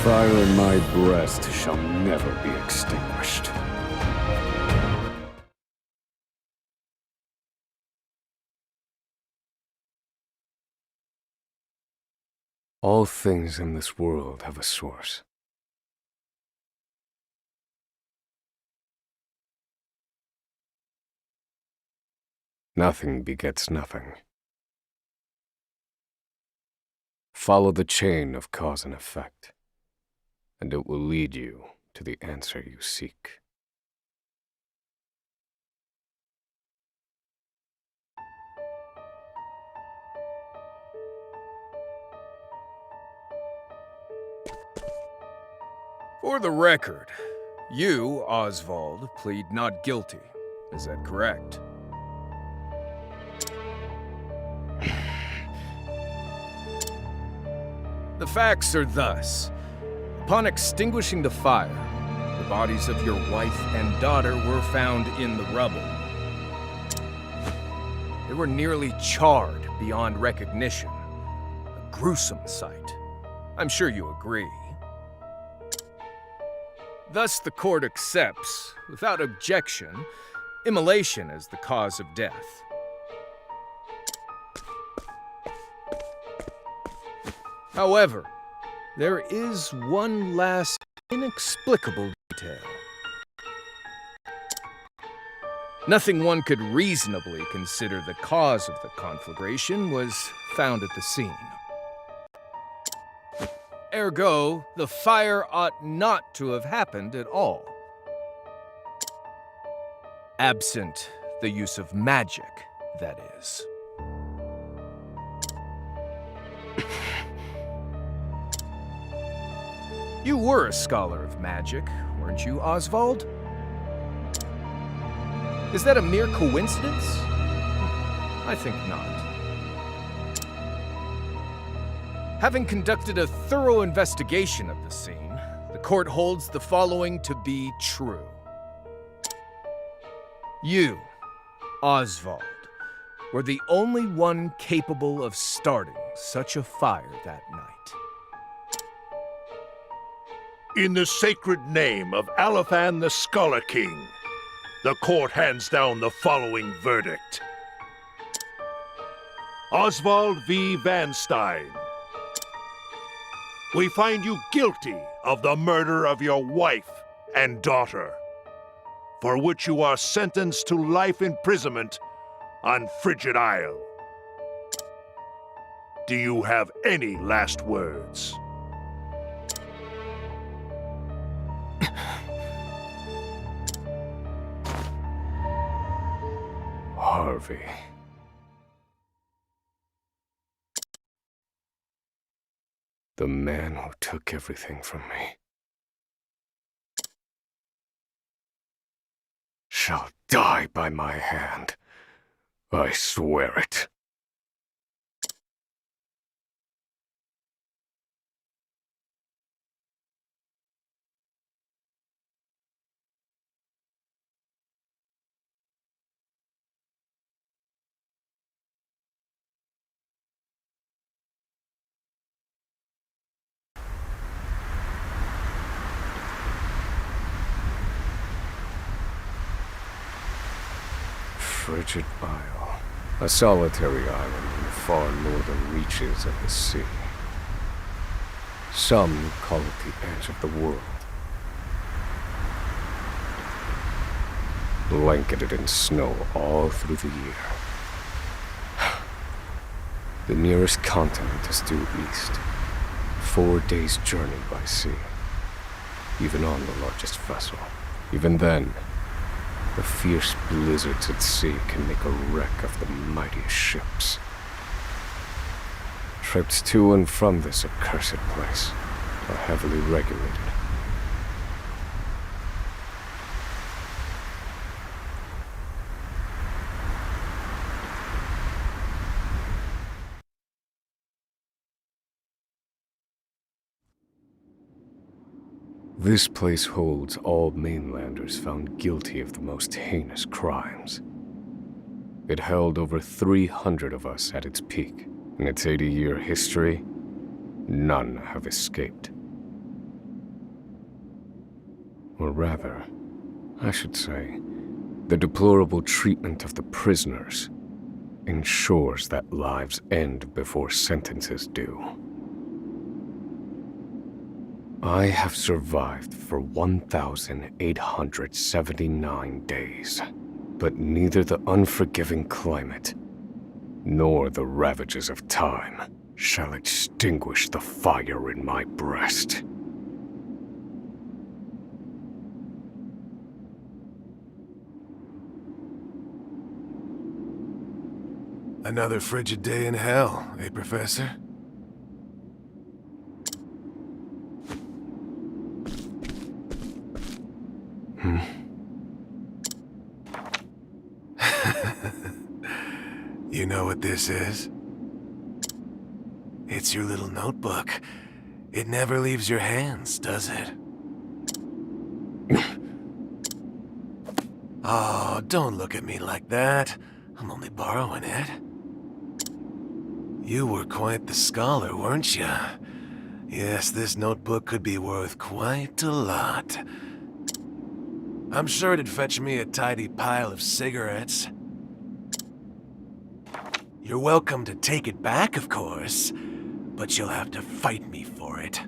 fire in my breast shall never be extinguished. All things in this world have a source. Nothing begets nothing. Follow the chain of cause and effect, and it will lead you to the answer you seek. For the record, you, Osvald, plead not guilty. Is that correct? The facts are thus. Upon extinguishing the fire, the bodies of your wife and daughter were found in the rubble. They were nearly charred beyond recognition. A gruesome sight. I'm sure you agree. Thus, the court accepts, without objection, immolation as the cause of death. However, there is one last inexplicable detail. Nothing one could reasonably consider the cause of the conflagration was found at the scene. Ergo, the fire ought not to have happened at all. Absent the use of magic, that is. You were a scholar of magic, weren't you, Osvald? Is that a mere coincidence? I think not. Having conducted a thorough investigation of the scene, the court holds the following to be true. You, Osvald, were the only one capable of starting such a fire that night. In the sacred name of Alephan the Scholar King, the court hands down the following verdict. Osvald V. Van Stein. We find you guilty of the murder of your wife and daughter, for which you are sentenced to life imprisonment on Frigid Isle. Do you have any last words? Harvey. The man who took everything from me shall die by my hand. I swear it. Frigid Isle, a solitary island in the far northern reaches of the sea. Some call it the edge of the world. Blanketed in snow all through the year. The nearest continent is due east, 4 days' journey by sea, even on the largest vessel. Even then, the fierce blizzards at sea can make a wreck of the mightiest ships. Trips to and from this accursed place are heavily regulated. This place holds all mainlanders found guilty of the most heinous crimes. It held over 300 of us at its peak. In its 80-year history, none have escaped. Or rather, I should say, the deplorable treatment of the prisoners ensures that lives end before sentences do. I have survived for 1,879 days, but neither the unforgiving climate nor the ravages of time shall extinguish the fire in my breast. Another frigid day in hell, eh, Professor? You know what this is? It's your little notebook. It never leaves your hands, does it? Oh, don't look at me like that. I'm only borrowing it. You were quite the scholar, weren't you? Yes, this notebook could be worth quite a lot. I'm sure it'd fetch me a tidy pile of cigarettes. You're welcome to take it back, of course, but you'll have to fight me for it.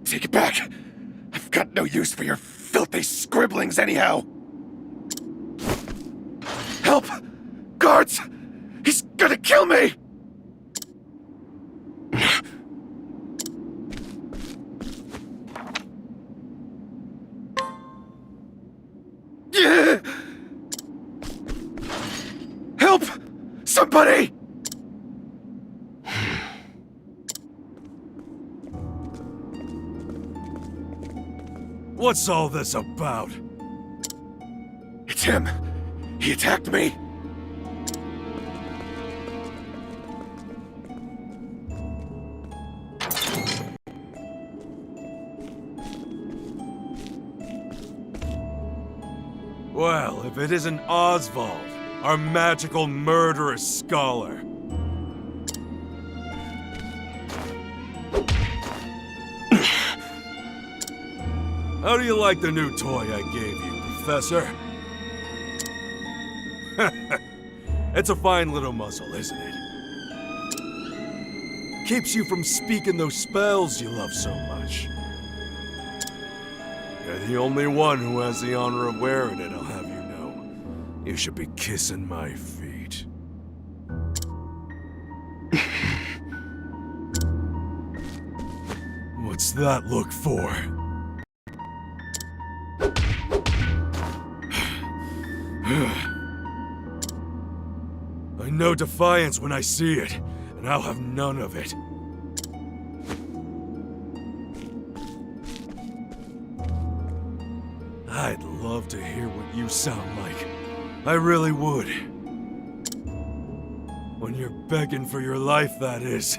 Take it back! I've got no use for your filthy scribblings anyhow! Help! Guards! He's gonna kill me! Help! Somebody! What's all this about? It's him! He attacked me! Well, if it isn't Osvald, our magical murderous scholar. How do you like the new toy I gave you, Professor? It's a fine little muzzle, isn't it? Keeps you from speaking those spells you love so much. You're the only one who has the honor of wearing it, I'll have you know. You should be kissing my feet. What's that look for? I know defiance when I see it, and I'll have none of it. I'd love to hear what you sound like. I really would. When you're begging for your life, that is.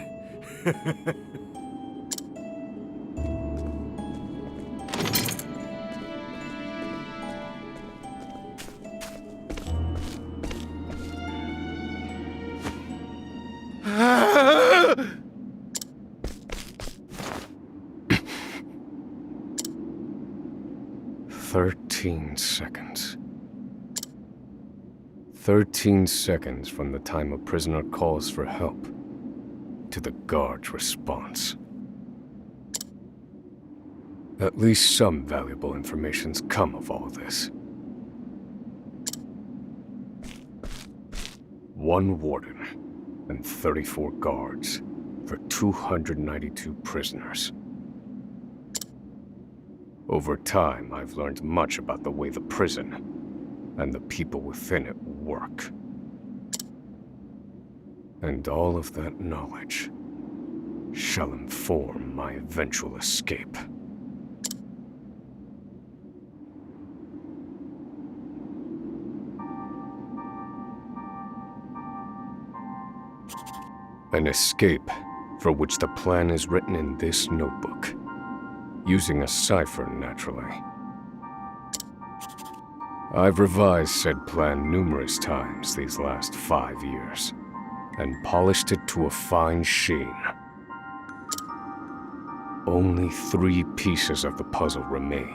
Seconds. 13 seconds from the time a prisoner calls for help to the guard's response. At least some valuable information's come of all this. One warden and 34 guards for 292 prisoners. Over time, I've learned much about the way the prison and the people within it work. And all of that knowledge shall inform my eventual escape. An escape for which the plan is written in this notebook. Using a cipher, naturally. I've revised said plan numerous times these last 5 years, and polished it to a fine sheen. Only 3 pieces of the puzzle remain.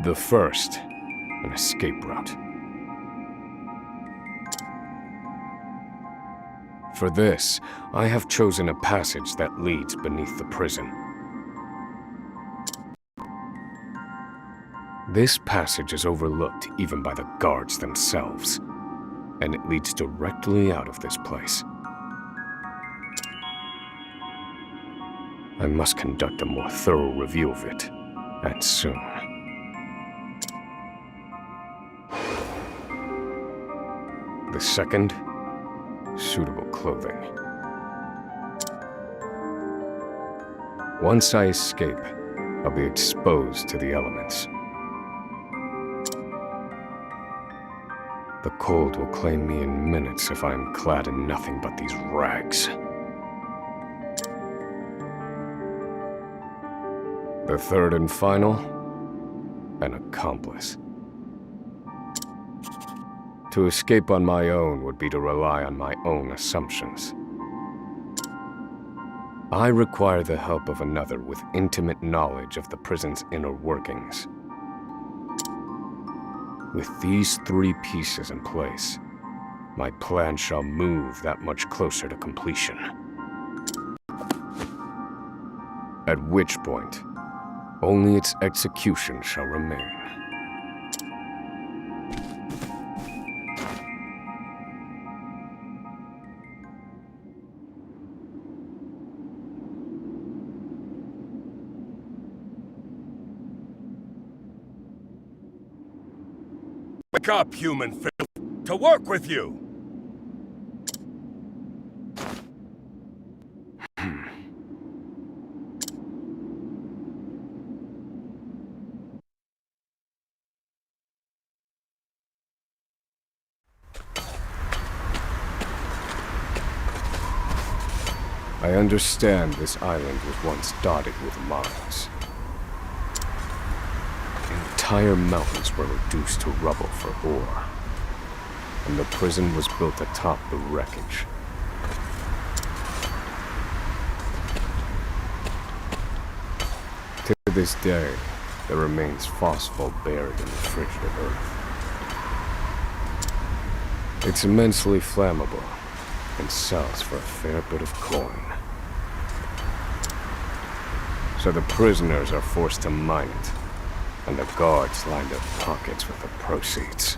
The first, an escape route. For this, I have chosen a passage that leads beneath the prison. This passage is overlooked even by the guards themselves, and it leads directly out of this place. I must conduct a more thorough review of it, and soon. The second, suitable clothing. Once I escape, I'll be exposed to the elements. The cold will claim me in minutes if I'm clad in nothing but these rags. The third and final, an accomplice. To escape on my own would be to rely on my own assumptions. I require the help of another with intimate knowledge of the prison's inner workings. With these 3 pieces in place, my plan shall move that much closer to completion. At which point, only its execution shall remain. Wake up, human filth, to work with you! I understand this island was once dotted with mines. Entire mountains were reduced to rubble for ore, and the prison was built atop the wreckage. To this day, there remains phosphate buried in the frigid earth. It's immensely flammable, and sells for a fair bit of coin. So the prisoners are forced to mine it, and the guards line their pockets with the proceeds.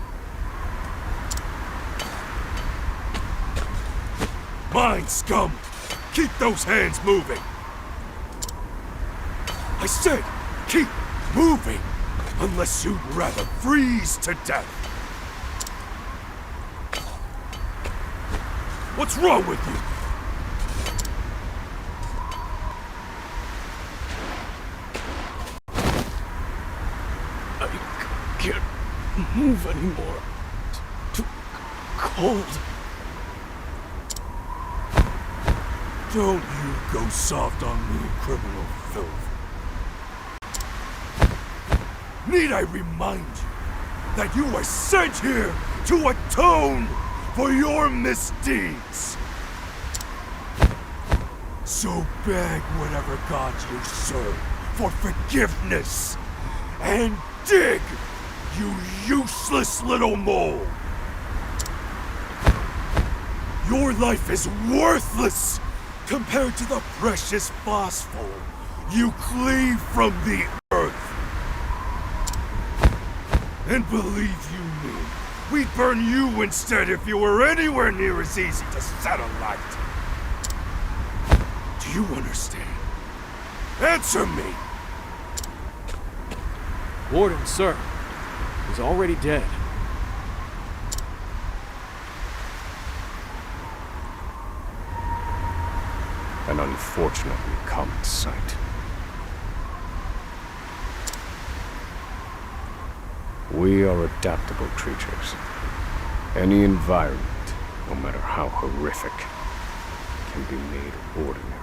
Mine, scum! Keep those hands moving! I said, keep moving! Unless you'd rather freeze to death. What's wrong with you? I can't move anymore. Too cold. Don't you go soft on me, criminal filth. Need I remind you that you were sent here to atone for your misdeeds? So beg whatever gods you serve for forgiveness, and dig, you useless little mole! Your life is worthless compared to the precious phosphor you cleave from the earth. And believe you me, we'd burn you instead if you were anywhere near as easy to set alight. Do you understand? Answer me! Warden, sir. He's already dead. An unfortunately common sight. We are adaptable creatures. Any environment, no matter how horrific, can be made ordinary.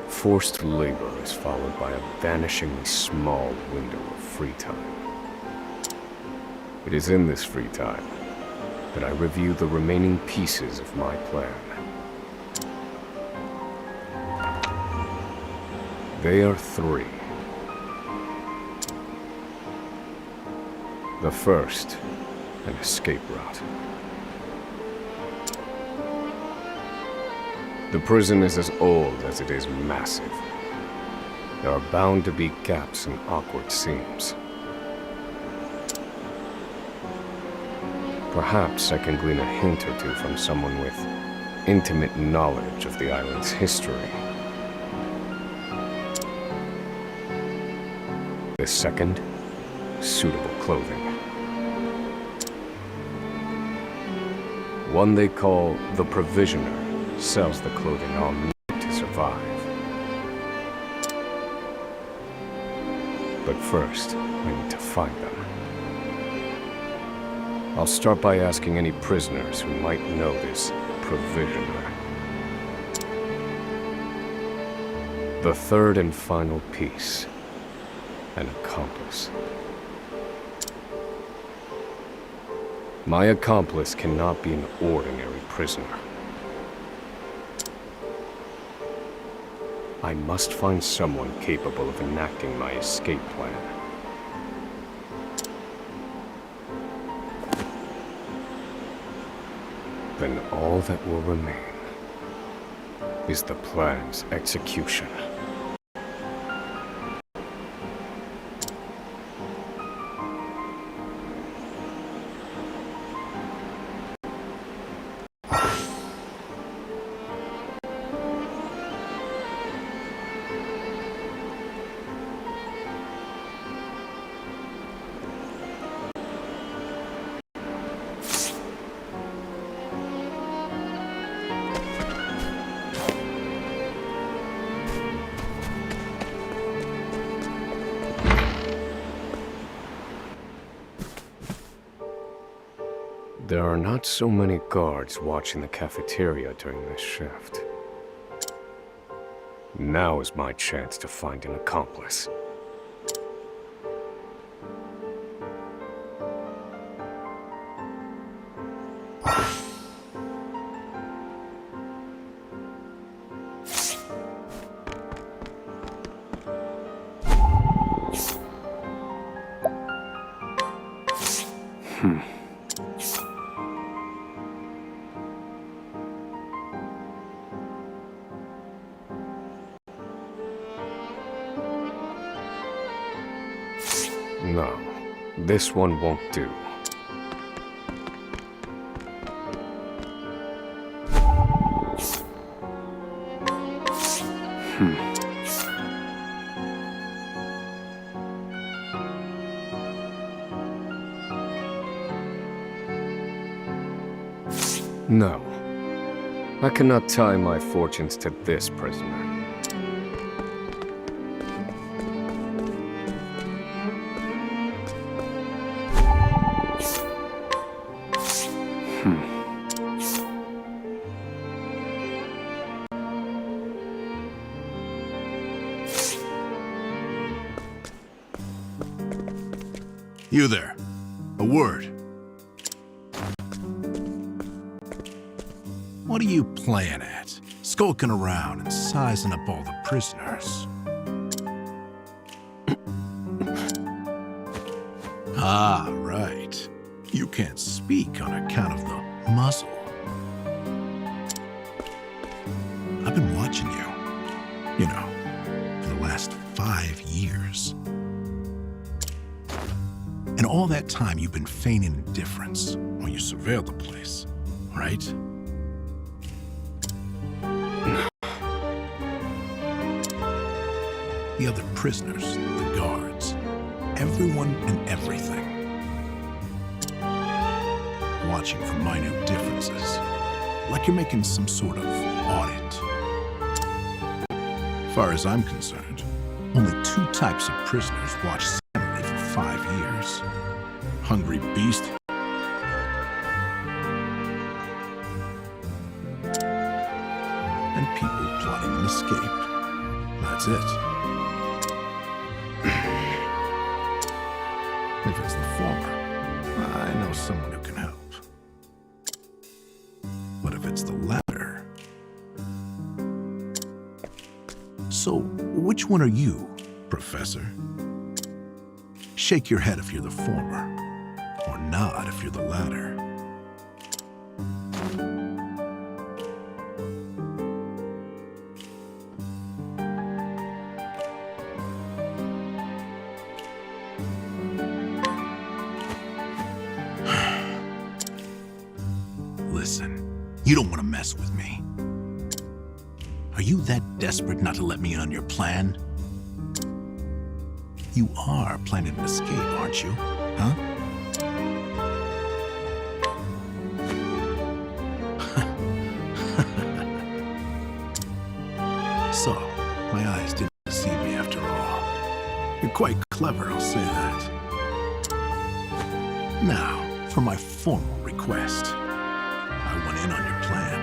Forced labor is followed by a vanishingly small window of free time. It is in this free time that I review the remaining pieces of my plan. They are three. The first, an escape route. The prison is as old as it is massive. There are bound to be gaps and awkward seams. Perhaps I can glean a hint or two from someone with intimate knowledge of the island's history. The second, suitable clothing. One they call the Provisioner sells the clothing I'll need to survive. But first, I need to find them. I'll start by asking any prisoners who might know this Provisioner. The third and final piece, an accomplice. My accomplice cannot be an ordinary prisoner. I must find someone capable of enacting my escape plan. Then all that will remain is the plan's execution. There are not so many guards watching the cafeteria during this shift. Now is my chance to find an accomplice. This one won't do. No. I cannot tie my fortunes to this prisoner. You there. A word. What are you playing at? Skulking around and sizing up all the prisoners. Ah, right. You can't speak on account of the muzzle. I've been watching you. You know, for the last 5 years. And all that time you've been feigning indifference while you surveilled the place, right? The other prisoners, the guards, everyone and everything. Watching for minute differences, like you're making some sort of audit. As far as I'm concerned, only 2 types of prisoners watch silently for 5 years. Hungry beast and people plotting an escape. That's it. If it's the former, I know someone who can help. But if it's the latter... So, which one are you, Professor? Shake your head if you're the former, or nod if you're the latter. Listen, you don't want to mess with me. Are you that desperate not to let me in on your plan? You are planning an escape, aren't you? Huh? So, my eyes didn't deceive me after all. You're quite clever, I'll say that. Now, for my formal request. I went in on your plan.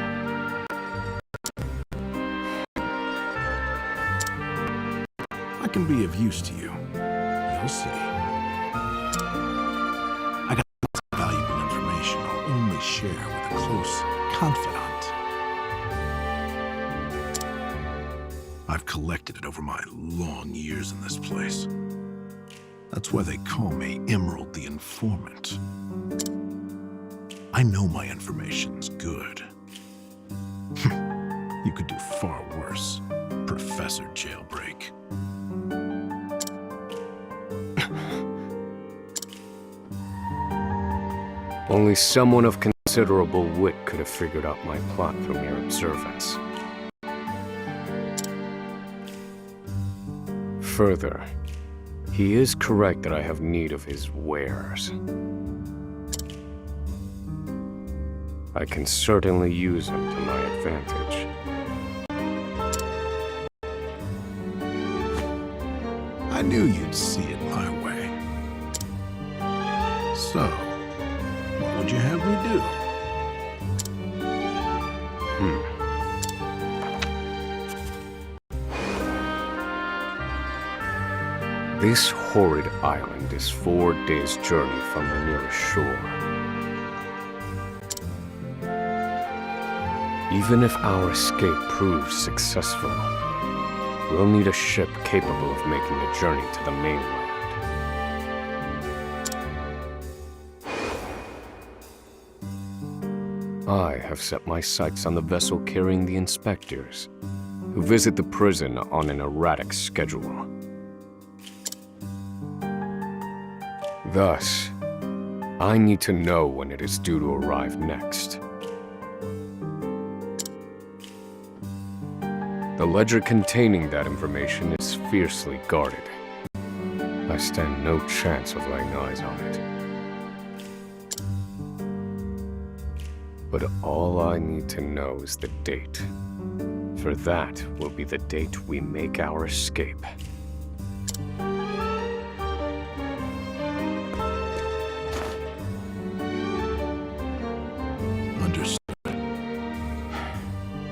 I can be of use to you. You'll see. I got lots of valuable information I'll only share with a close confidant. I've collected it over my long years in this place. That's why they call me Emerald the Informant. I know my information's good. You could do far worse, Professor Jailbreak. Only someone of considerable wit could have figured out my plot from mere observance. Further, he is correct that I have need of his wares. I can certainly use him to my advantage. I knew you'd see it my way. So, what would you have me do? This horrid island is 4 days' journey from the nearest shore. Even if our escape proves successful, we'll need a ship capable of making the journey to the mainland. I have set my sights on the vessel carrying the inspectors, who visit the prison on an erratic schedule. Thus, I need to know when it is due to arrive next. The ledger containing that information is fiercely guarded. I stand no chance of laying eyes on it. But all I need to know is the date. For that will be the date we make our escape. Understood.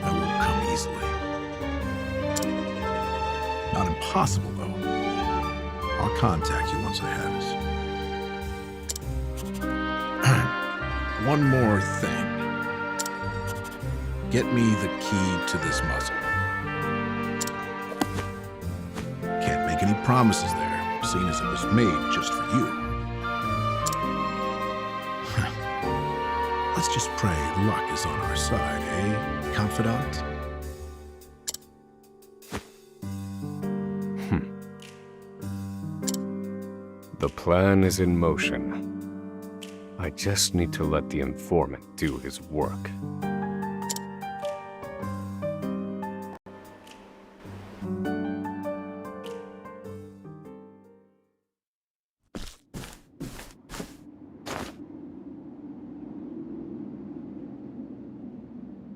That won't come easily. Not impossible, though. I'll contact you once I have it. One more thing. Get me the key to this muzzle. Can't make any promises there, seeing as it was made just for you. Let's just pray luck is on our side, eh, confidant? The plan is in motion. I just need to let the informant do his work.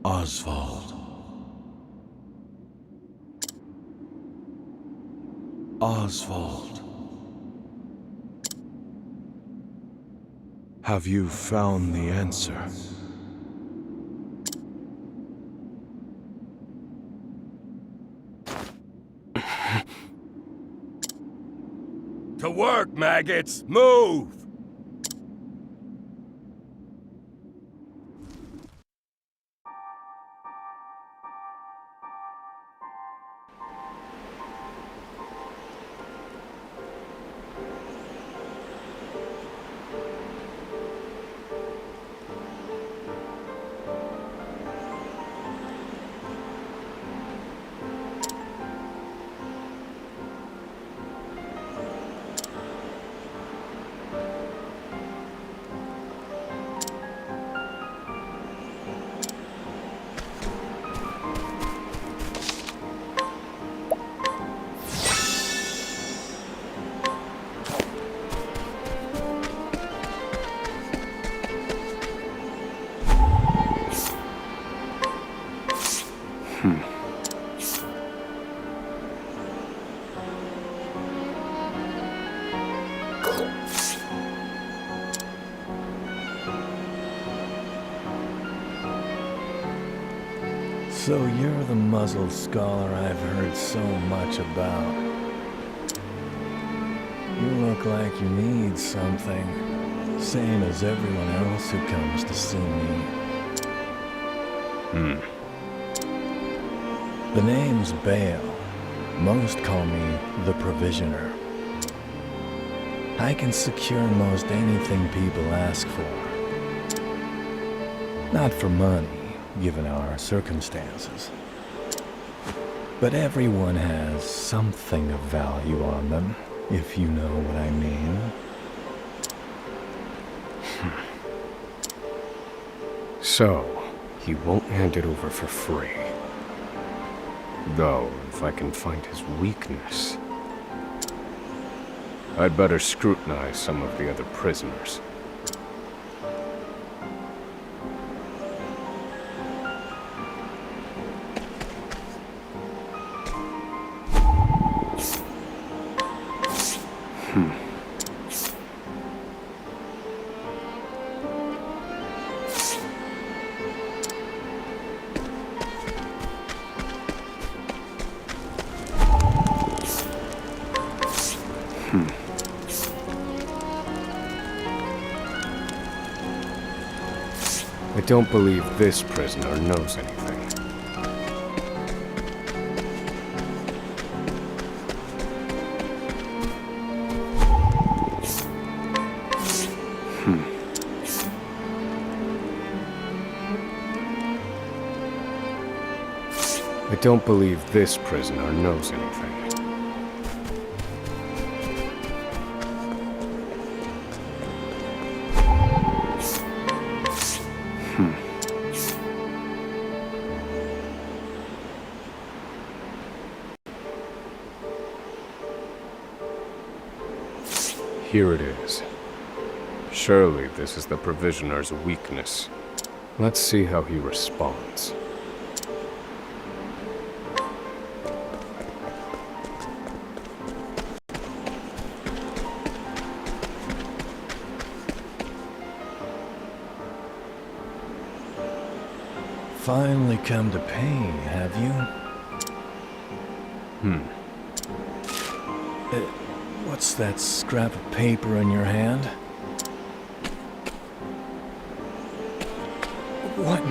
Osvald. Osvald. Have you found the answer? To work, maggots! Move! So you're the muzzled scholar I've heard so much about. You look like you need something, same as everyone else who comes to see me. The name's Bale. Most call me the Provisioner. I can secure most anything people ask for. Not for money, given our circumstances. But everyone has something of value on them, if you know what I mean. So, he won't hand it over for free. Though, if I can find his weakness, I'd better scrutinize some of the other prisoners. I don't believe this prisoner knows anything. I don't believe this prisoner knows anything. Here it is. Surely this is the provisioner's weakness. Let's see how he responds. Finally come to pain, have you? What's that scrap of paper in your hand? What?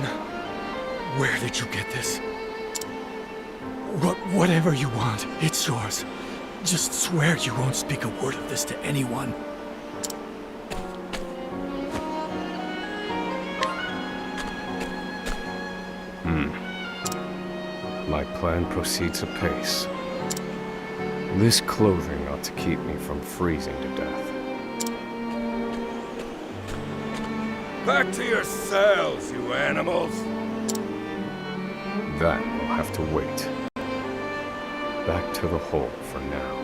Where did you get this? Whatever you want, it's yours. Just swear you won't speak a word of this to anyone. My plan proceeds apace. This clothing ought to keep me from freezing to death. Back to your cells, you animals! That will have to wait. Back to the hole for now.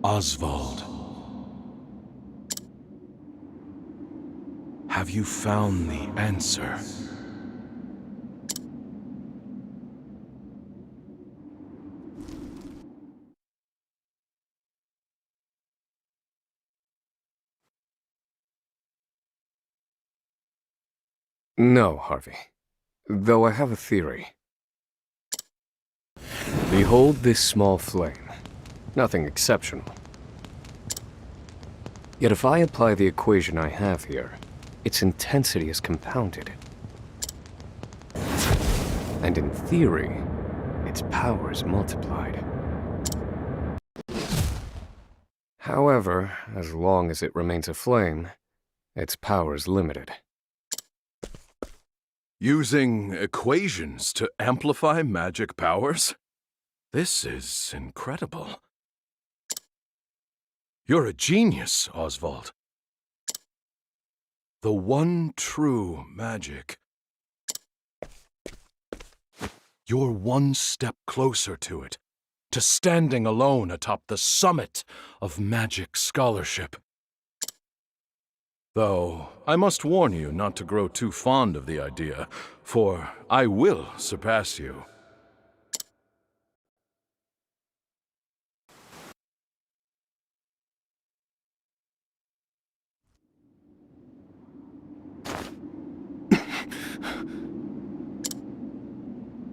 Osvald. Have you found the answer? No, Harvey. Though I have a theory. Behold this small flame. Nothing exceptional. Yet if I apply the equation I have here, its intensity is compounded. And in theory, its power is multiplied. However, as long as it remains a flame, its power is limited. Using equations to amplify magic powers? This is incredible. You're a genius, Osvald. The one true magic. You're one step closer to it, to standing alone atop the summit of magic scholarship. Though, I must warn you not to grow too fond of the idea, for I will surpass you.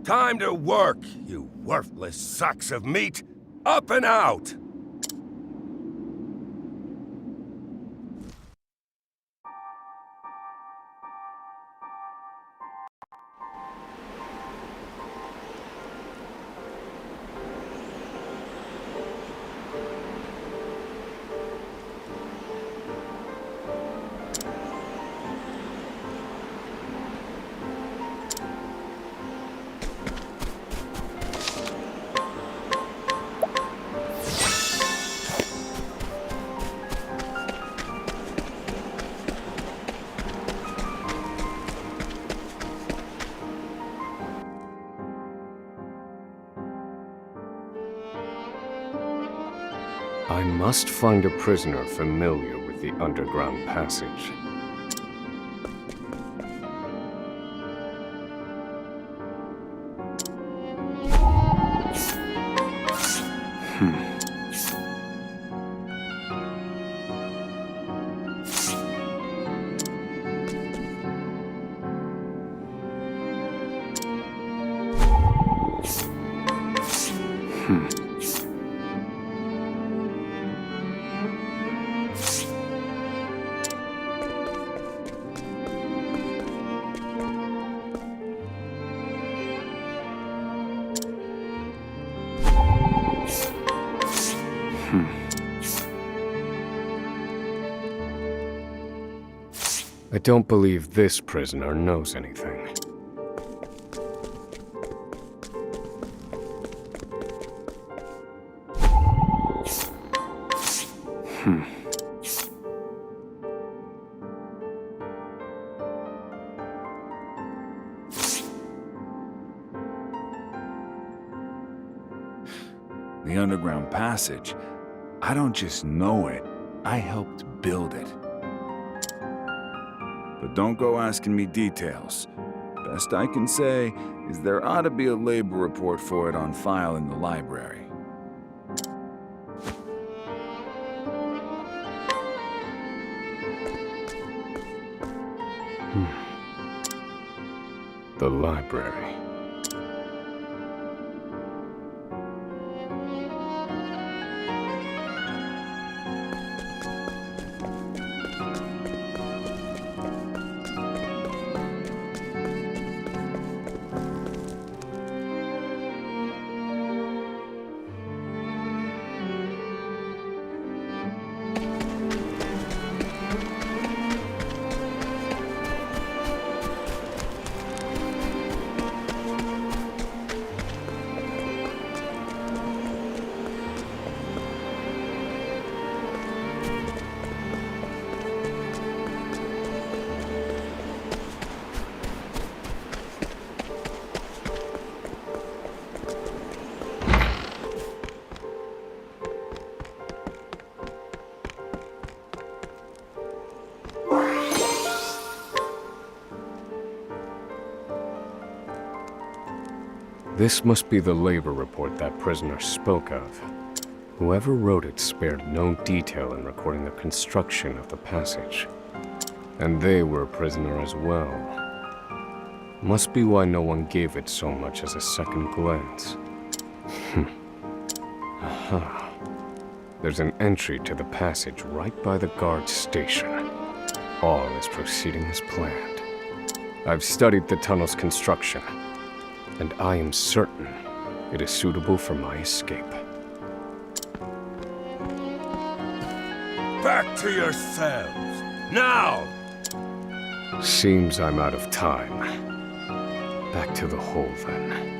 Time to work, you worthless sacks of meat! Up and out! I must find a prisoner familiar with the underground passage. I don't believe this prisoner knows anything. The underground passage. I don't just know it, I helped build it. But don't go asking me details. Best I can say is there ought to be a labor report for it on file in the library. The library. This must be the labor report that prisoner spoke of. Whoever wrote it spared no detail in recording the construction of the passage. And they were a prisoner as well. Must be why no one gave it so much as a second glance. Aha. There's an entry to the passage right by the guard station. All is proceeding as planned. I've studied the tunnel's construction, and I am certain it is suitable for my escape. Back to yourselves, now! Seems I'm out of time. Back to the hole, then.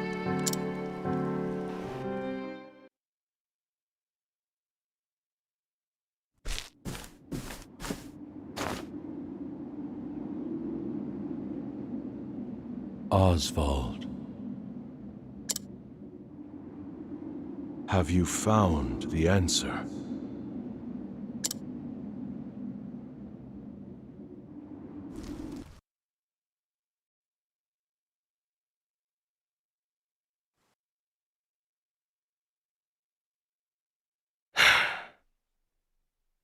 Osvald. Have you found the answer?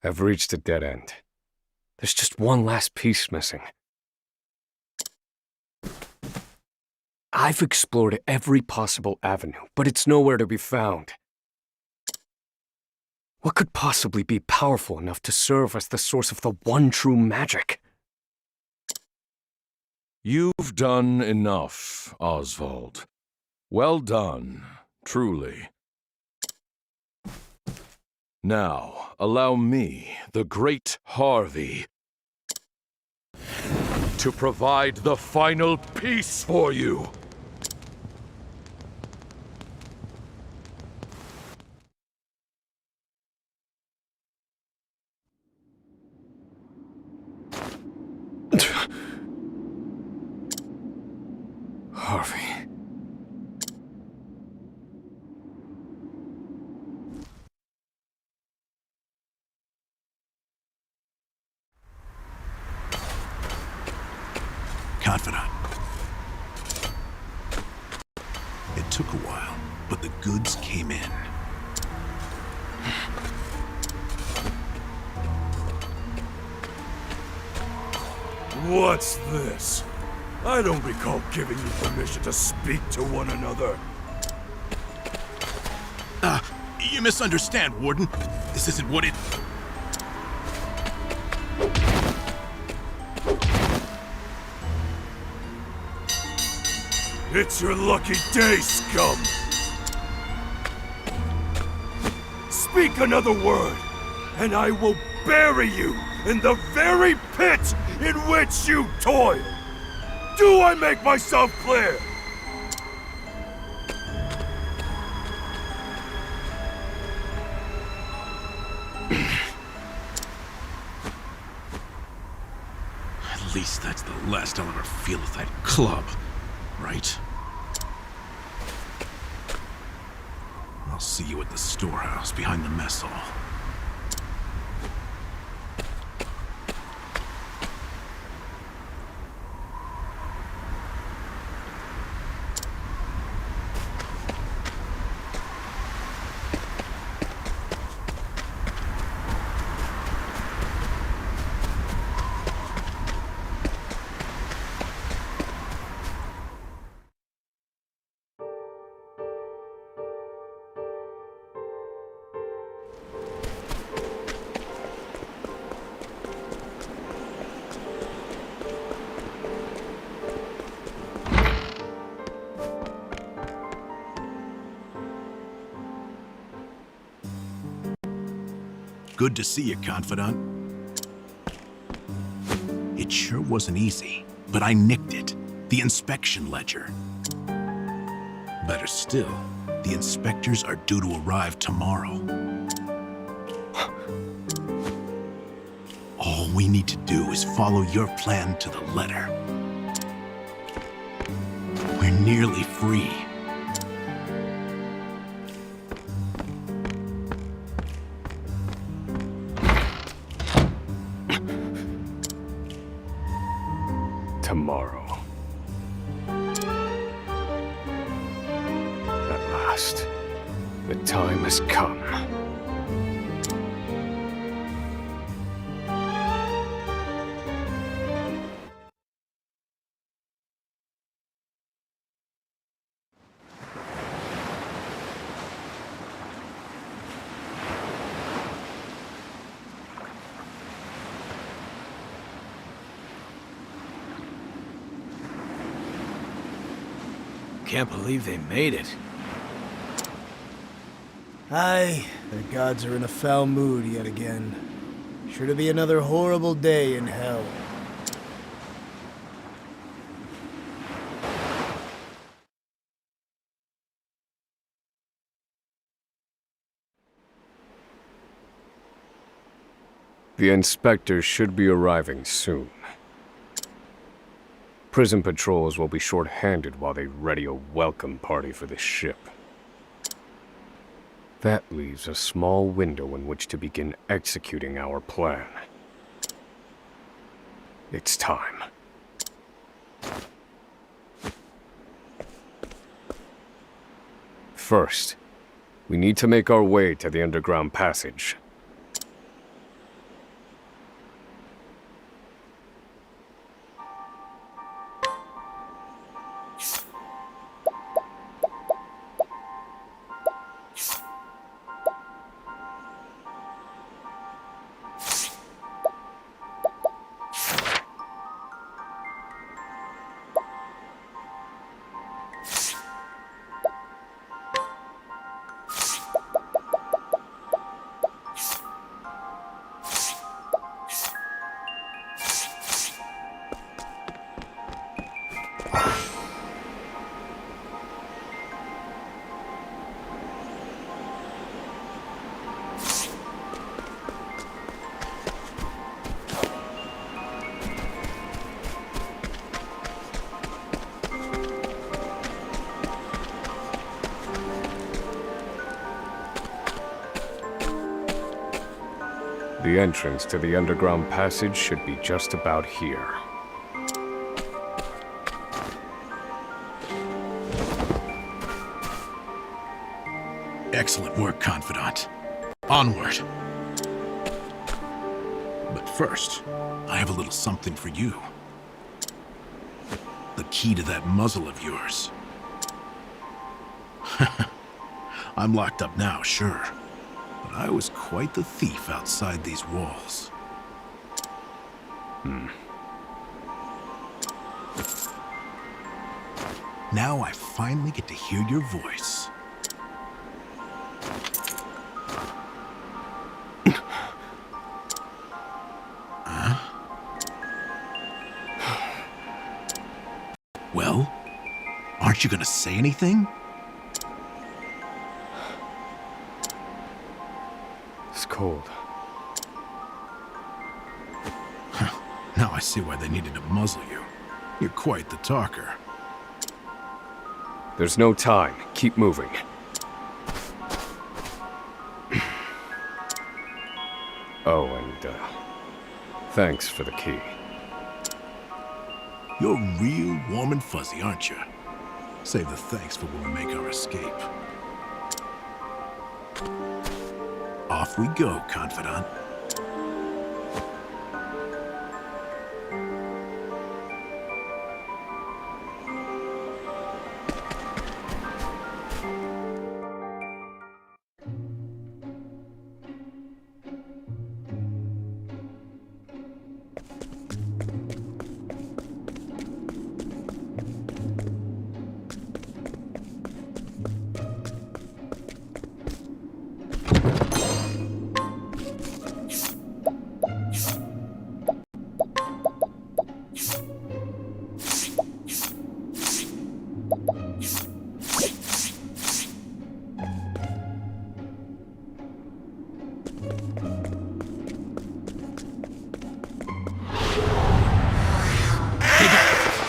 I've reached a dead end. There's just one last piece missing. I've explored every possible avenue, but it's nowhere to be found. What could possibly be powerful enough to serve as the source of the one true magic? You've done enough, Osvald. Well done, truly. Now, allow me, the great Harvey, to provide the final piece for you. Harvey. Confidant. It took a while, but the goods came in. What's this? I don't recall giving you permission to speak to one another. You misunderstand, Warden. This isn't what it... It's your lucky day, scum! Speak another word, and I will bury you in the very pit in which you toil! Do I make myself clear? At least that's the last I'll ever feel of that club, right? I'll see you at the storehouse behind the mess hall. Good to see you, Confidant. It sure wasn't easy, but I nicked it. The inspection ledger. Better still, the inspectors are due to arrive tomorrow. All we need to do is follow your plan to the letter. We're nearly free. Tomorrow. At last, the time has come. Can't believe they made it. Aye, the gods are in a foul mood yet again. Sure to be another horrible day in hell. The inspectors should be arriving soon. Prison patrols will be short-handed while they ready a welcome party for the ship. That leaves a small window in which to begin executing our plan. It's time. First, we need to make our way to the underground passage. The entrance to the underground passage should be just about here. Excellent work, Confidant. Onward. But first, I have a little something for you. The key to that muzzle of yours. I'm locked up now, sure. But I was quite the thief outside these walls. Now I finally get to hear your voice. Well, aren't you gonna say anything? It's cold. Now I see why they needed to muzzle you. You're quite the talker. There's no time. Keep moving. Oh, and, thanks for the key. You're real warm and fuzzy, aren't you? Save the thanks for when we make our escape. Off we go, confidant.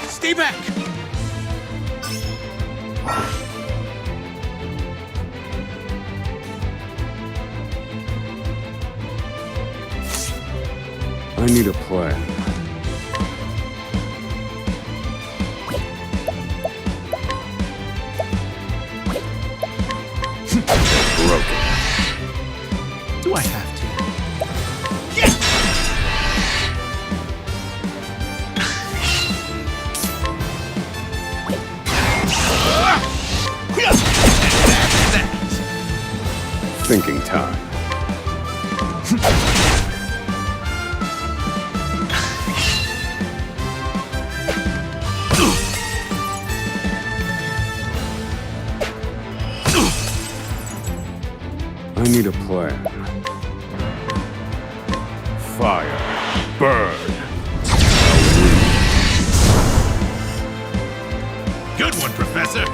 Stay back! I need a plan. Broken. Do I have to? Thinking time. I need a plan. Fire. Burn. Good one, Professor!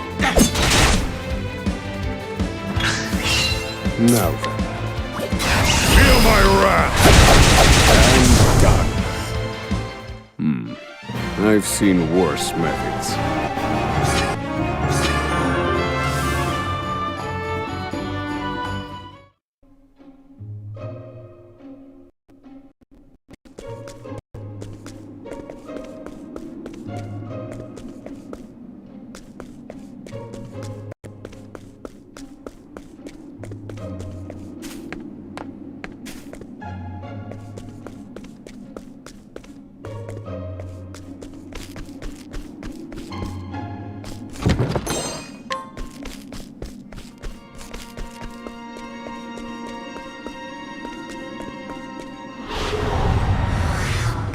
Now then. Feel my wrath! And done. I've seen worse methods.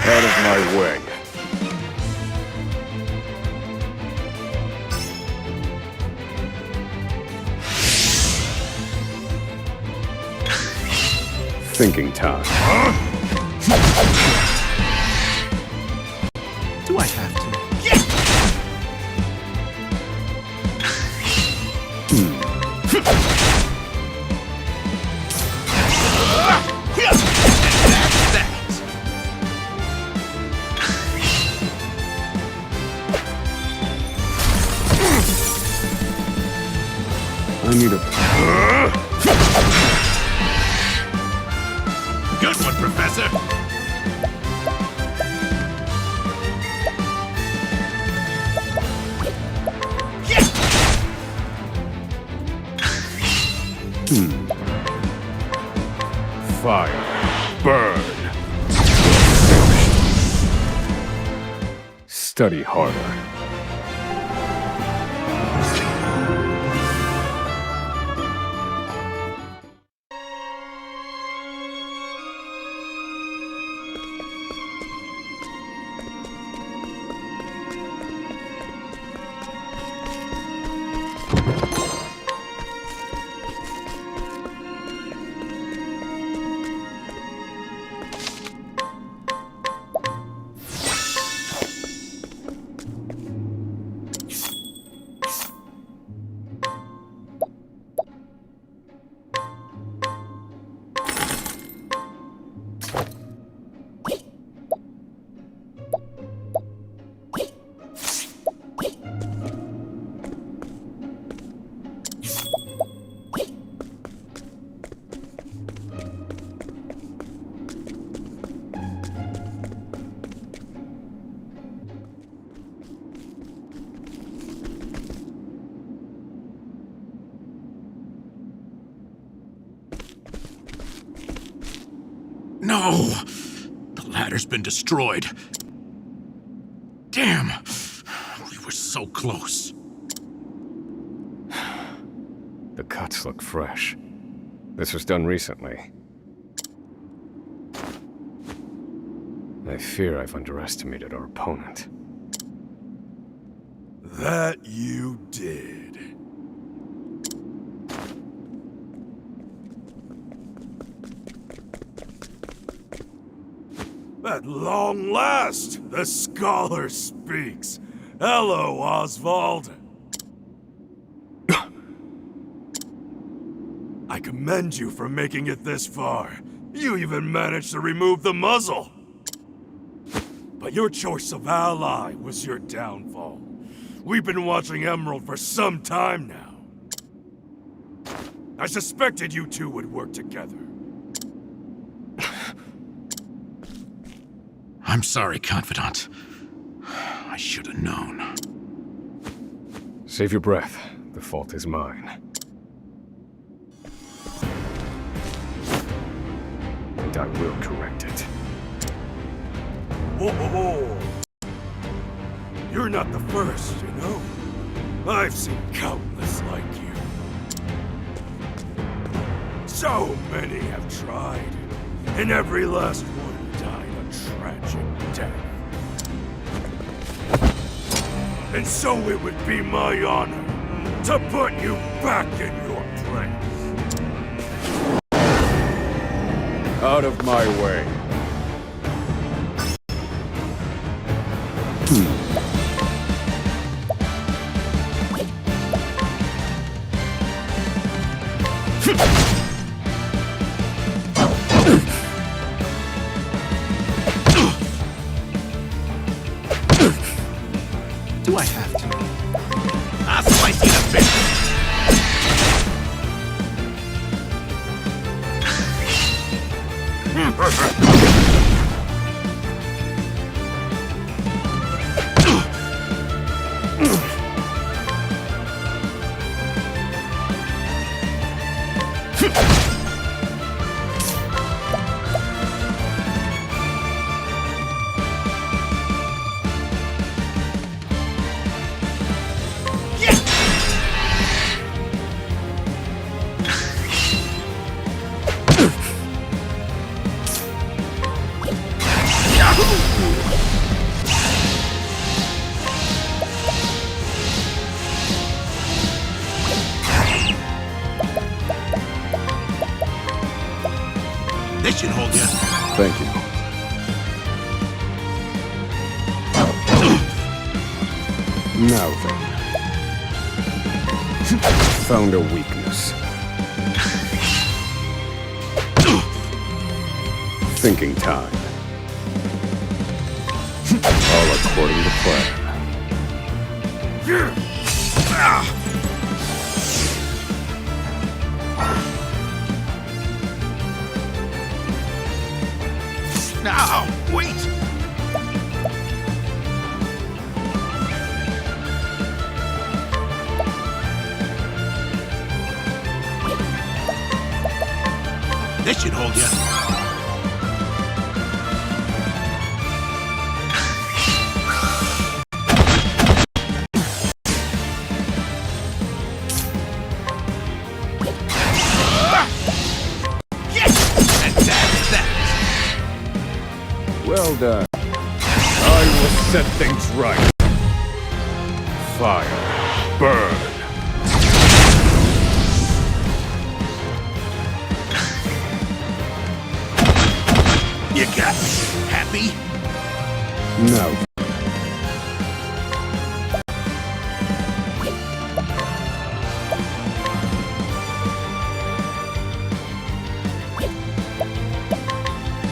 Out of my way. Thinking time. Do I have to? I need a... Good one, Professor! Fire. Burn. Study harder. No! The ladder's been destroyed. Damn! We were so close. The cuts look fresh. This was done recently. I fear I've underestimated our opponent. That you did. At long last, the scholar speaks. Hello, Osvald. I commend you for making it this far. You even managed to remove the muzzle. But your choice of ally was your downfall. We've been watching Emerald for some time now. I suspected you two would work together. I'm sorry, Confidant. I should have known. Save your breath. The fault is mine. And I will correct it. Whoa! You're not the first, you know? I've seen countless like you. So many have tried, and every last one died a tragic death. And so it would be my honor to put you back in your place. Out of my way. Do I have to? I'll slice you to bits! This should hold you. Thank you. Now then. Found a weakness. Thinking time. All according to plan. No, wait! This should hold you. Well done. I will set things right. Fire. Burn. You got me. Happy? No.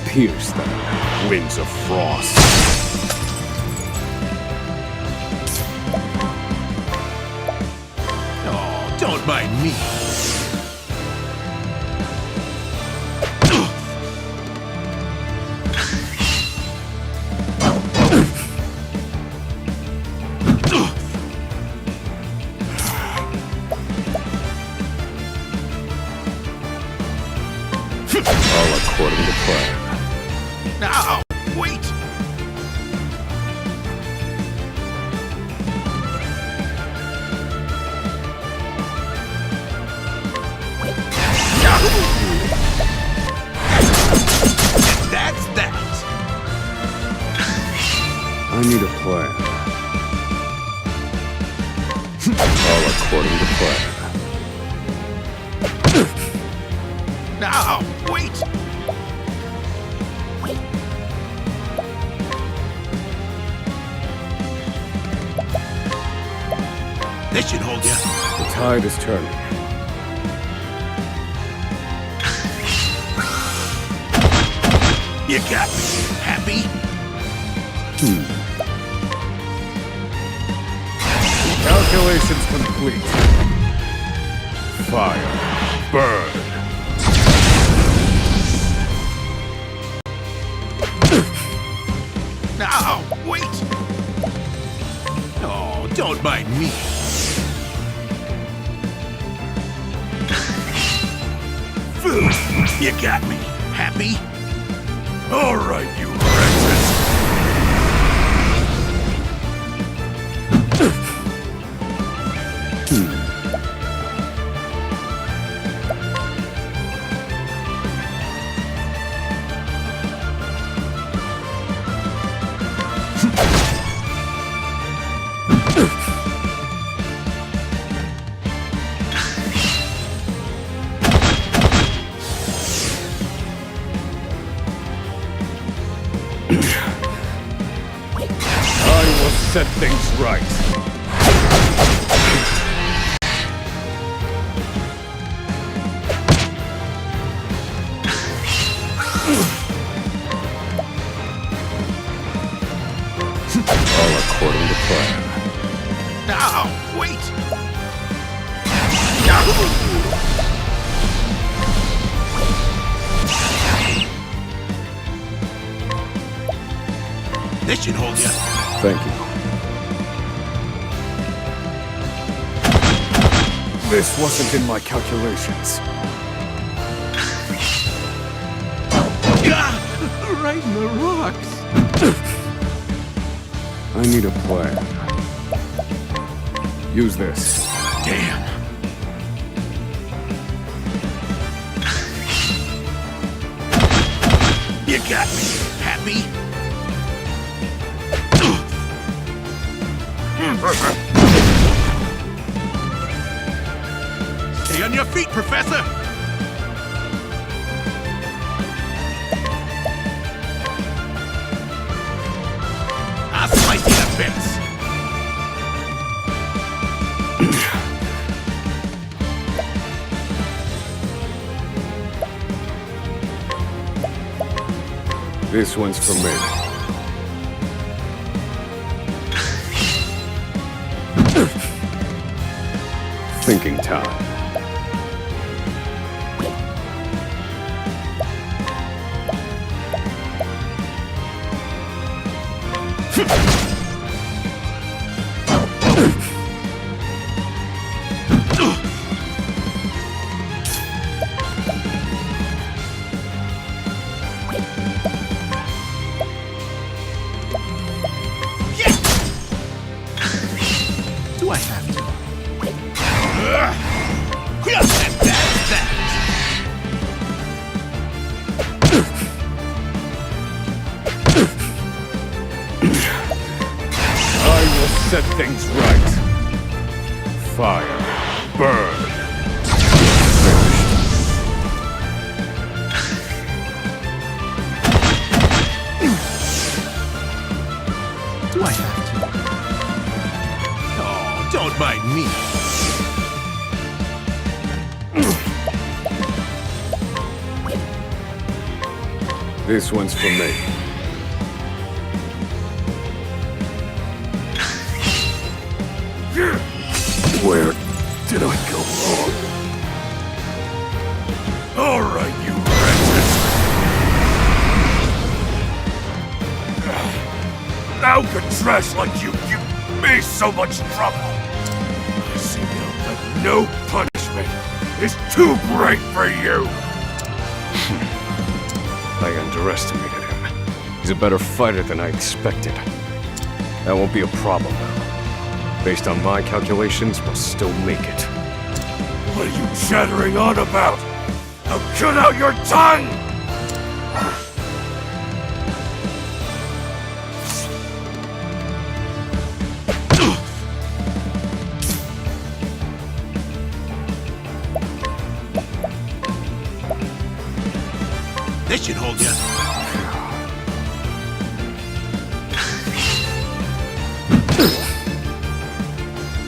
Pierce them, winds of frost. Oh, don't mind me. All according to plan. I need a plan. All according to plan. Now, wait! This should hold you. The tide is turning. You got me. Happy? Calculations complete. Fire. Burn. Now, wait! Oh, don't mind me. Food! You got me. Happy? All right, you wretches! I will set things right. All according to plan. Now, wait! Yahoo! This should hold you. Thank you. This wasn't in my calculations. Right in the rocks. I need a plan. Use this. Damn. You got me. Happy? Stay on your feet, Professor! I'll slice you to bits! This one's for me. Thinking time. Do I have to? And that's that! I will set things right. Fire. Burn. Do I have to? Oh, don't mind me. This one's for me. Where did I go wrong? All right, you wretches! How could trash like you give me so much trouble? I see now that no punishment is too great for you! I underestimated him. He's a better fighter than I expected. That won't be a problem now. Based on my calculations, we'll still make it. What are you chattering on about? Now cut out your tongue! This should hold you.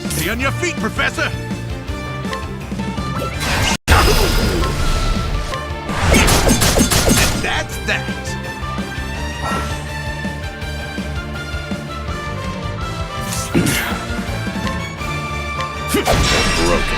Stay on your feet, Professor! And that's that! Broken.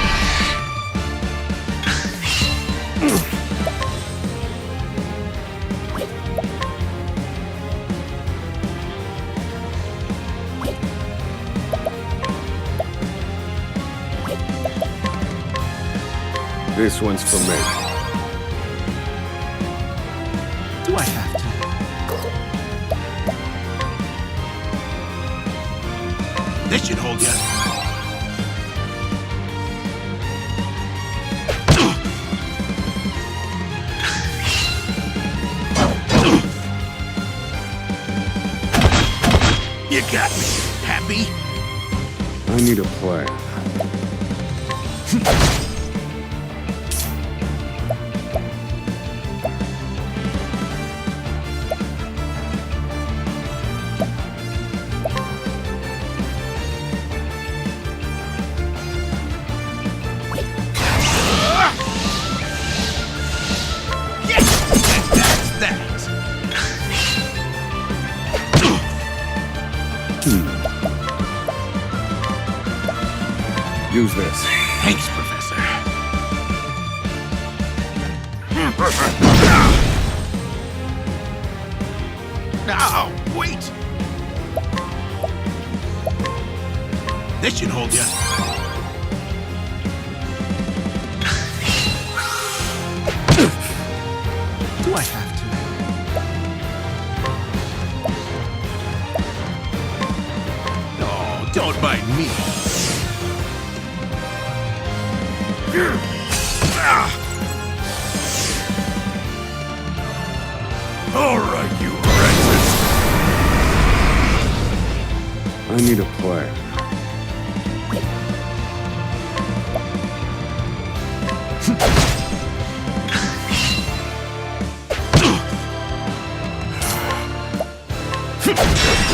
This one's for me. Do I have to? This should hold you. You got me. Happy? I need a plan. Use this. Thanks, Professor. Now, wait! This should hold you. Do I have to? No, don't mind me. All right, you wretches. I need a plan.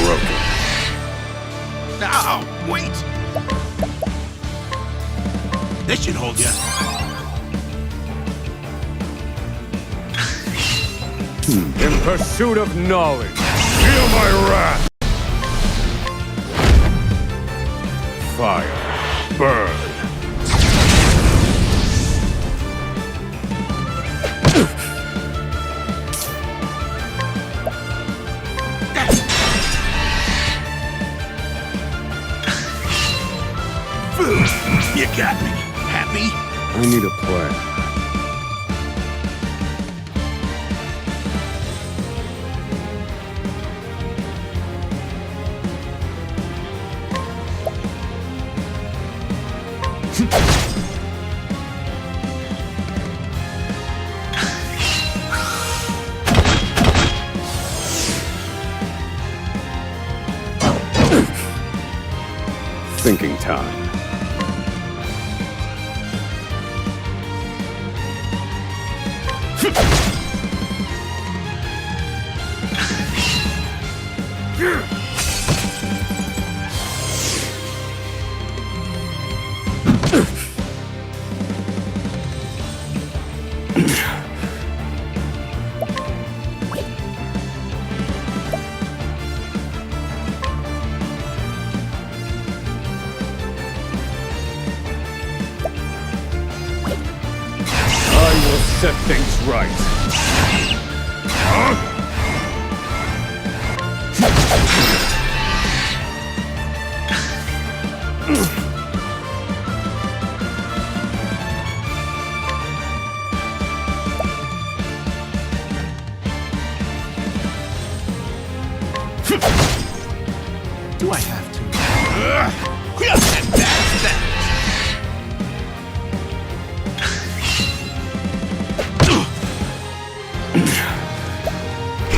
Broken. Now, wait! This should hold you. In pursuit of knowledge. Feel my wrath. Fire. Burn. Food. You got me. Happy? I need a plan. Thinking time. Set things right. Do I have to? And that's that.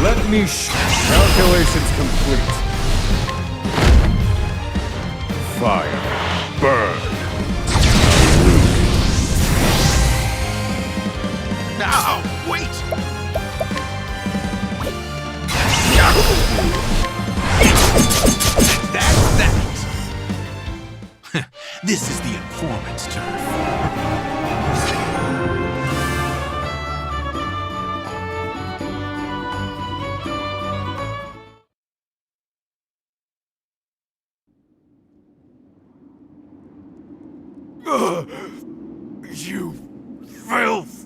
Let me calculations complete. Fire. Burn. Now, wait! This is the informant's turf. You filth!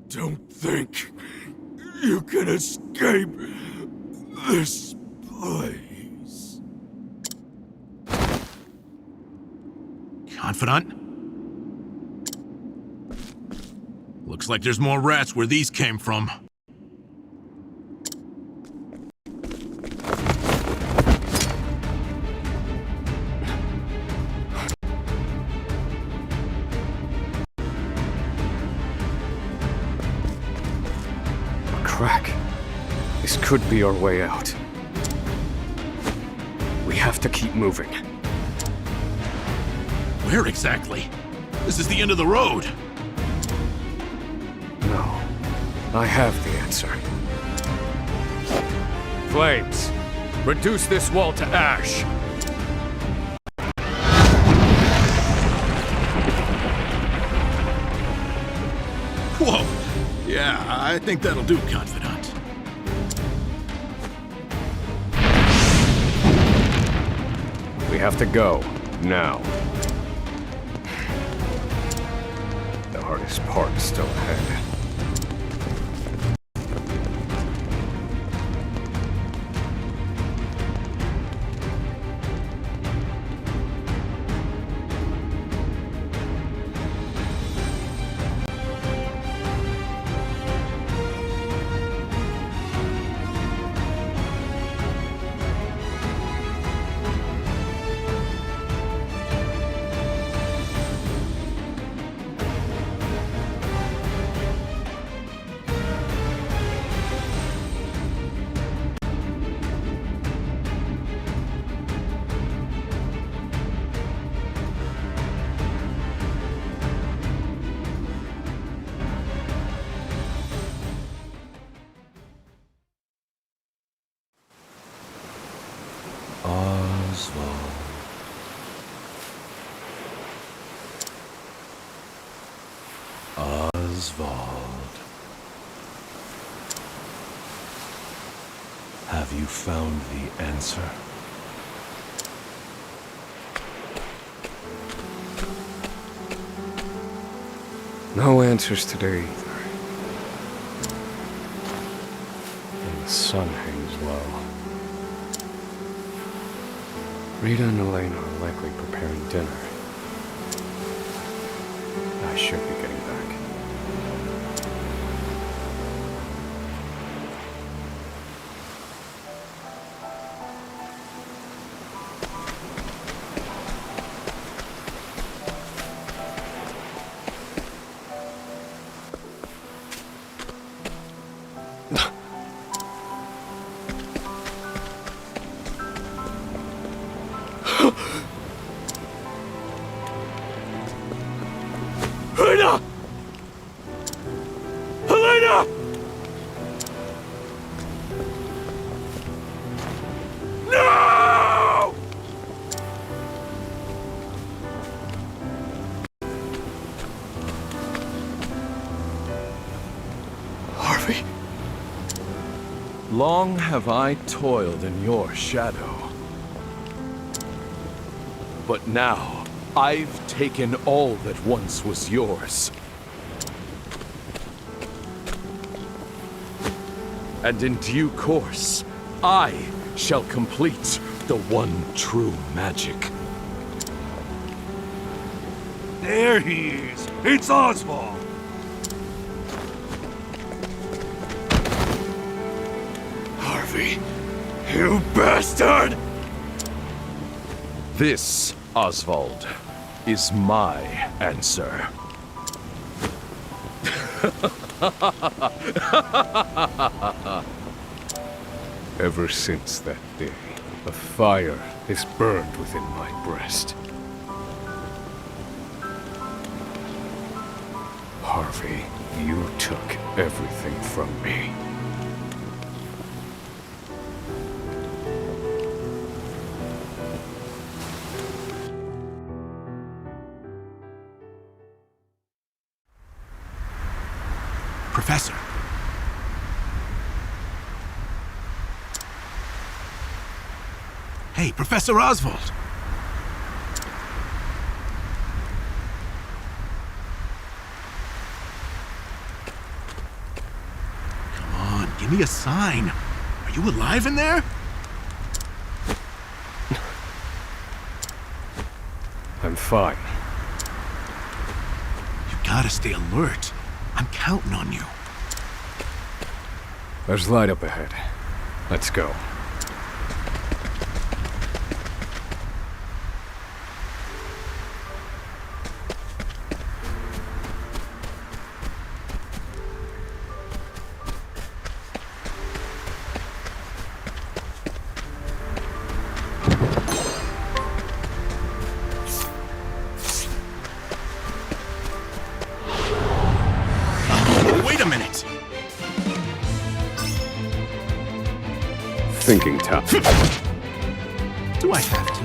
Don't think you can escape this place. Confidant? Looks like there's more rats where these came from. Crack. This could be our way out. We have to keep moving. Where exactly? This is the end of the road. No. I have the answer. Flames! Reduce this wall to ash! Whoa! Yeah, I think that'll do, Confidant. We have to go. Now. The hardest part is still ahead. Osvald. Osvald. Have you found the answer? No answers today either. And the sun hangs low. Rita and Elaine are likely preparing dinner. I should be getting back. Helena! Helena! No! Harvey? Long have I toiled in your shadow. But now, I've taken all that once was yours. And in due course, I shall complete the one true magic. There he is! It's Osvald! Harvey, you bastard! This, Osvald, is my answer. Ever since that day, a fire is burned within my breast. Harvey, you took everything from me. Professor. Hey, Professor Osvald. Come on, give me a sign. Are you alive in there? I'm fine. You gotta stay alert. I'm counting on you. There's light up ahead. Let's go. Wait a minute. Thinking time. Do I have to?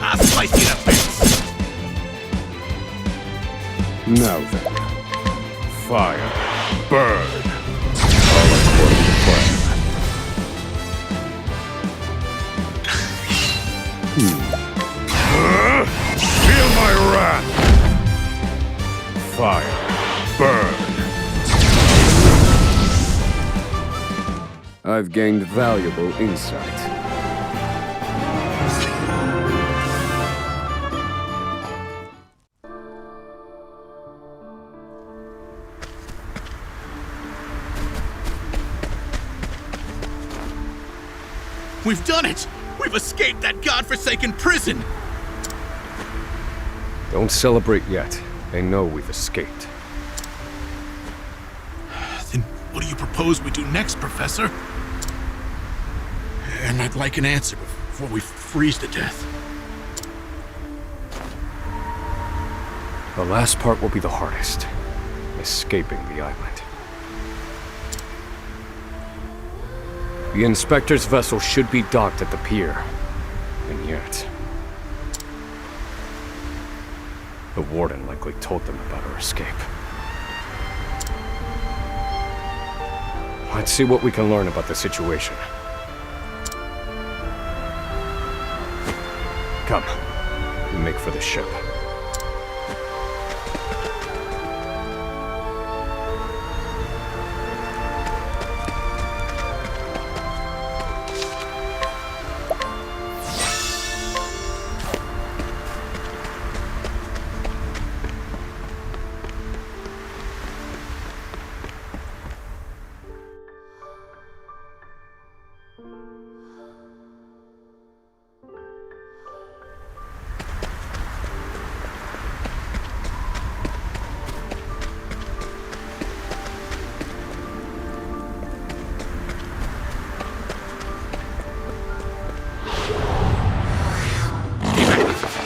I'll slice you to bits. Now then. Fire. Burn. All according to plan. Feel my wrath! Fire. Burn. I've gained valuable insight. We've done it! We've escaped that godforsaken prison! Don't celebrate yet. They know we've escaped. Then what do you propose we do next, Professor? And I'd like an answer before we freeze to death. The last part will be the hardest. Escaping the island. The Inspector's vessel should be docked at the pier. And yet... the Warden likely told them about our escape. Let's see what we can learn about the situation. Come. We make for the ship.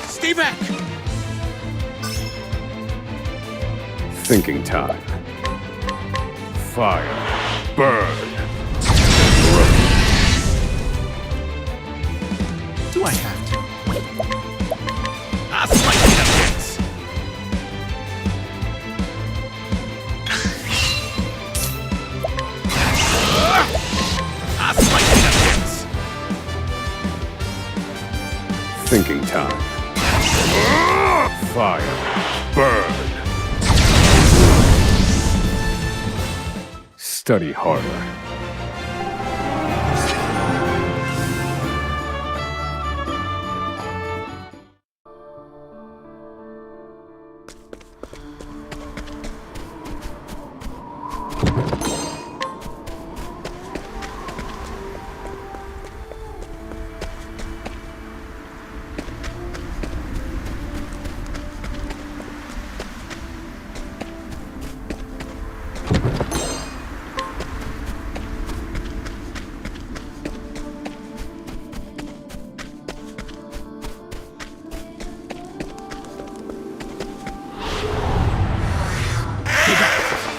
Stay back! Thinking time. Fire. Burn. Do I have to? I'll slice you to bits! I'll slice you to bits! Thinking time. Fire. Burn. Study harder.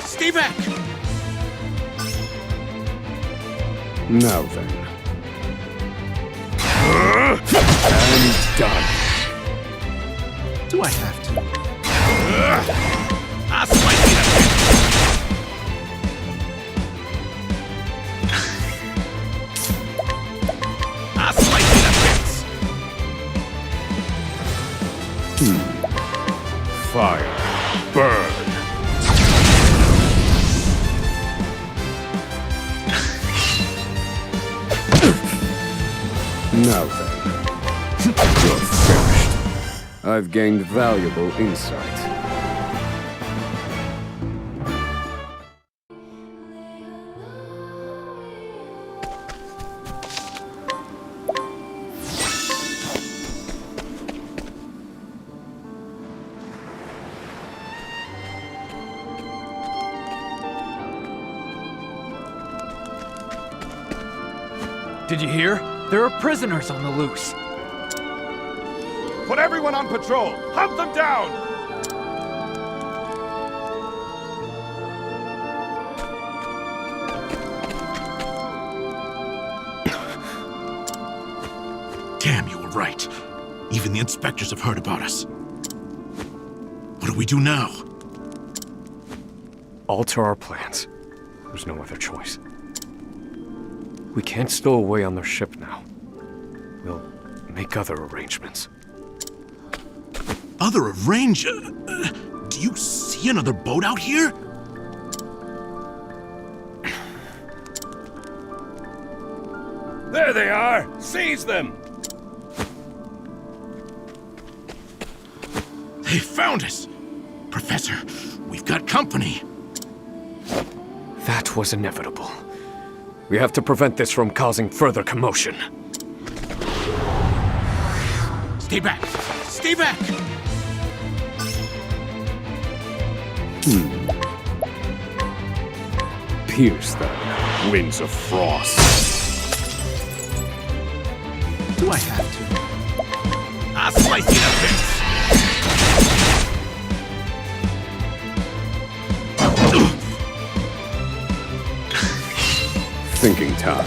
Stay back! Now then. And done. Do I have to? I'll slice you to bits. I'll slice you to bits. Fire. Burn. Now then, you're finished. I've gained valuable insight. Did you hear? There are prisoners on the loose. Put everyone on patrol. Hunt them down. Damn, you were right. Even the inspectors have heard about us. What do we do now? Alter our plans. There's no other choice. We can't stow away on their ship now. We'll make other arrangements. Do you see another boat out here? There they are. Seize them. They found us! Professor, we've got company. That was inevitable. We have to prevent this from causing further commotion. Stay back! Stay back! Pierce them, winds of frost. Do I have to? I'll slice you to bits. Thinking time.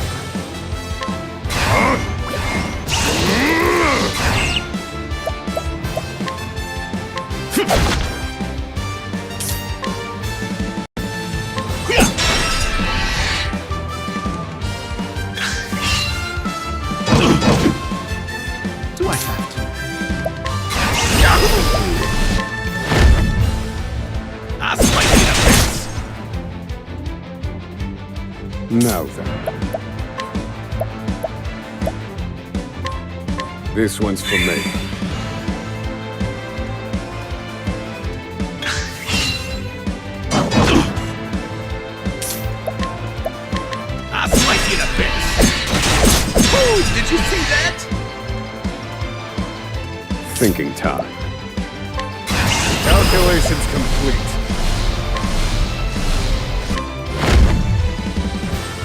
Do I have to? I'll slice you to bits. Now then. This one's for me. I'll slice you to bits. Ooh, did you see that? Thinking time. Calculations complete.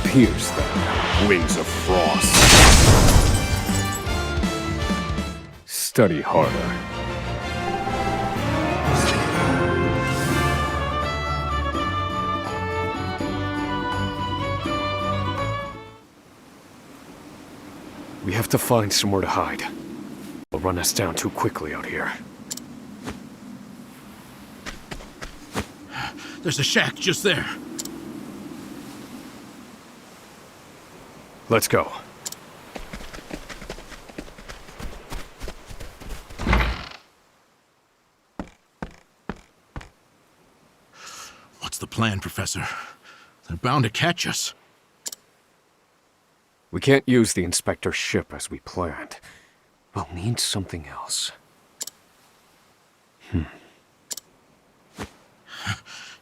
Pierce them, winds of frost. Study harder. We have to find somewhere to hide. They'll run us down too quickly out here. There's a shack just there. Let's go. What's the plan, Professor? They're bound to catch us. We can't use the inspector's ship as we planned. We'll need something else.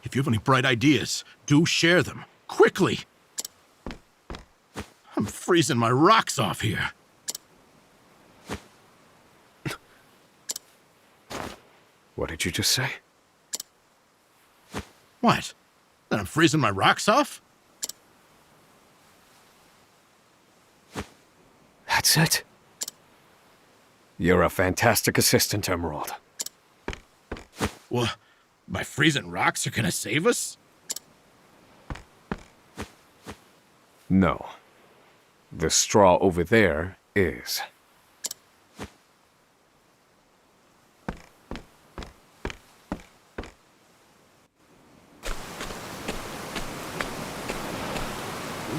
If you have any bright ideas, do share them. Quickly! I'm freezing my rocks off here. What did you just say? What? That I'm freezing my rocks off? That's it. You're a fantastic assistant, Emerald. Well, my freezing rocks are gonna save us? No. The straw over there is.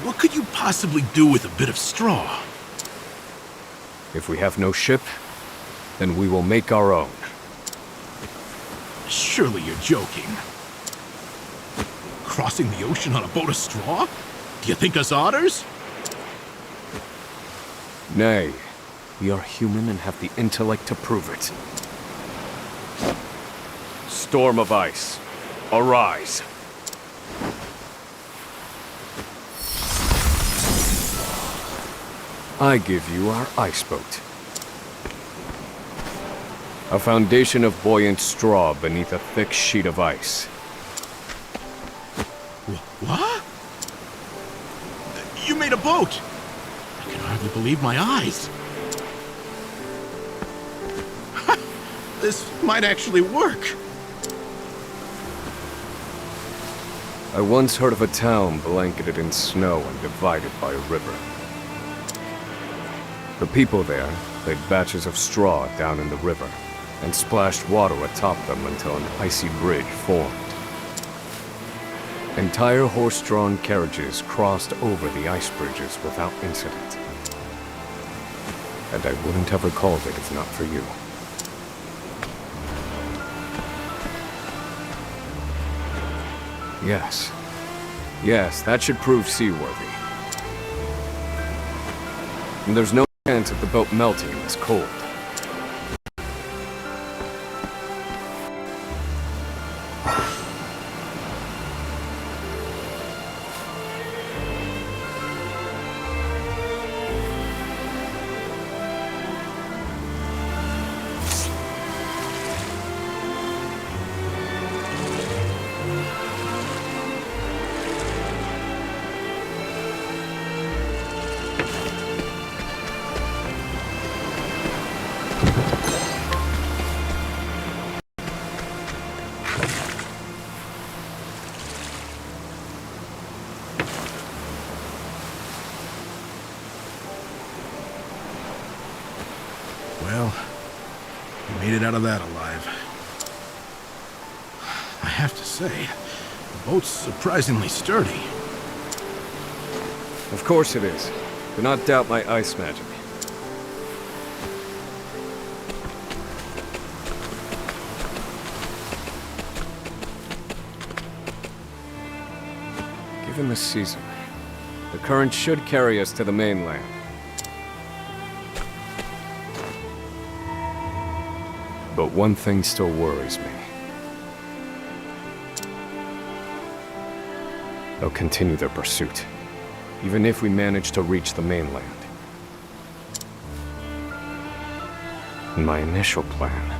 What could you possibly do with a bit of straw? If we have no ship, then we will make our own. Surely you're joking. Crossing the ocean on a boat of straw? Do you think us otters? Nay, we are human and have the intellect to prove it. Storm of ice, arise. I give you our ice boat. A foundation of buoyant straw beneath a thick sheet of ice. What? You made a boat! I can hardly believe my eyes. This might actually work. I once heard of a town blanketed in snow and divided by a river. The people there laid batches of straw down in the river and splashed water atop them until an icy bridge formed. Entire horse-drawn carriages crossed over the ice bridges without incident. And I wouldn't have recalled it if not for you. Yes. Yes, that should prove seaworthy. And there's no chance of the boat melting in this cold. Well, you made it out of that alive. I have to say, the boat's surprisingly sturdy. Of course it is. Do not doubt my ice magic. Given the season, the current should carry us to the mainland. But one thing still worries me. They'll continue their pursuit, even if we manage to reach the mainland. In my initial plan,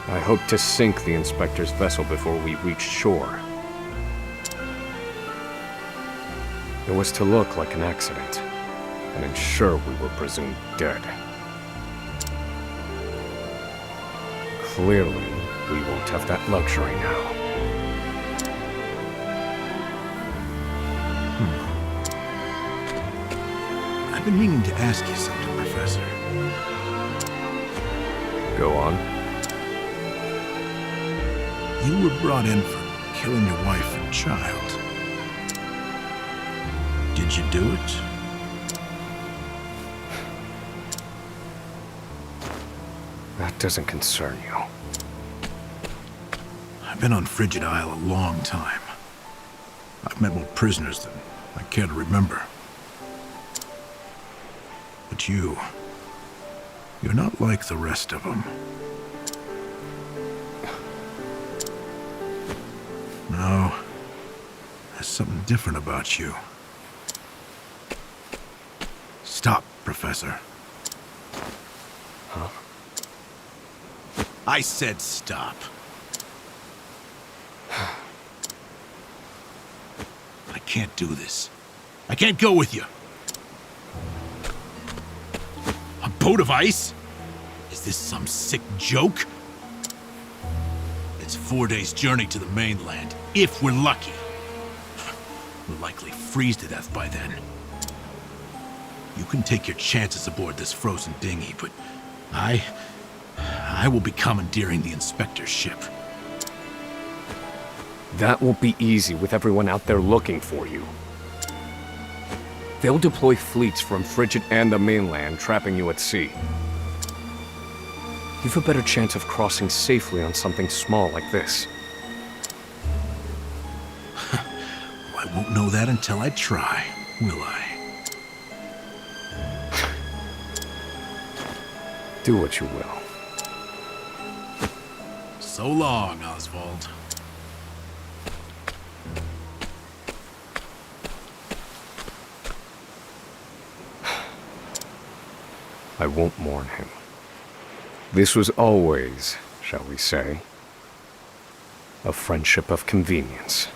I hoped to sink the Inspector's vessel before we reached shore. It was to look like an accident, and ensure we were presumed dead. Clearly, we won't have that luxury now. I've been meaning to ask you something, Professor. Go on. You were brought in for killing your wife and child. Did you do it? That doesn't concern you. I've been on Frigid Isle a long time. I've met more prisoners than I care to remember. But you're not like the rest of them. No, there's something different about you. Stop, Professor. Huh? I said stop. I can't do this. I can't go with you. A boat of ice? Is this some sick joke? It's 4 days' journey to the mainland, if we're lucky. We'll likely freeze to death by then. You can take your chances aboard this frozen dinghy, but I will be commandeering the Inspector's ship. That won't be easy with everyone out there looking for you. They'll deploy fleets from Frigid and the mainland, trapping you at sea. You've a better chance of crossing safely on something small like this. I won't know that until I try, will I? Do what you will. So long, Osvald. I won't mourn him. This was always, shall we say, a friendship of convenience.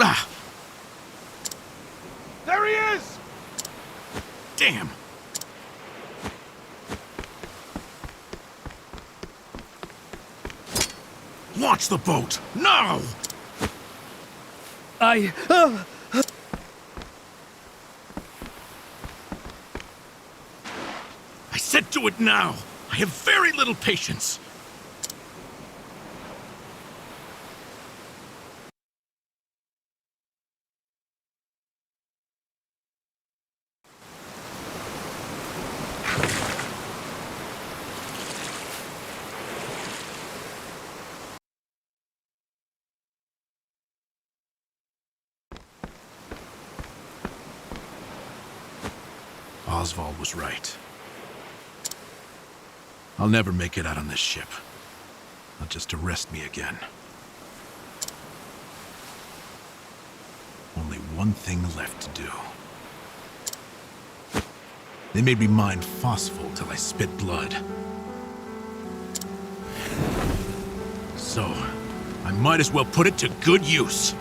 Ah! There he is! Damn! Launch the boat! Now! I said do it now! I have very little patience! Osvald was right. I'll never make it out on this ship. Not just to rest me again. Only one thing left to do. They made me mine phosphol till I spit blood. So, I might as well put it to good use.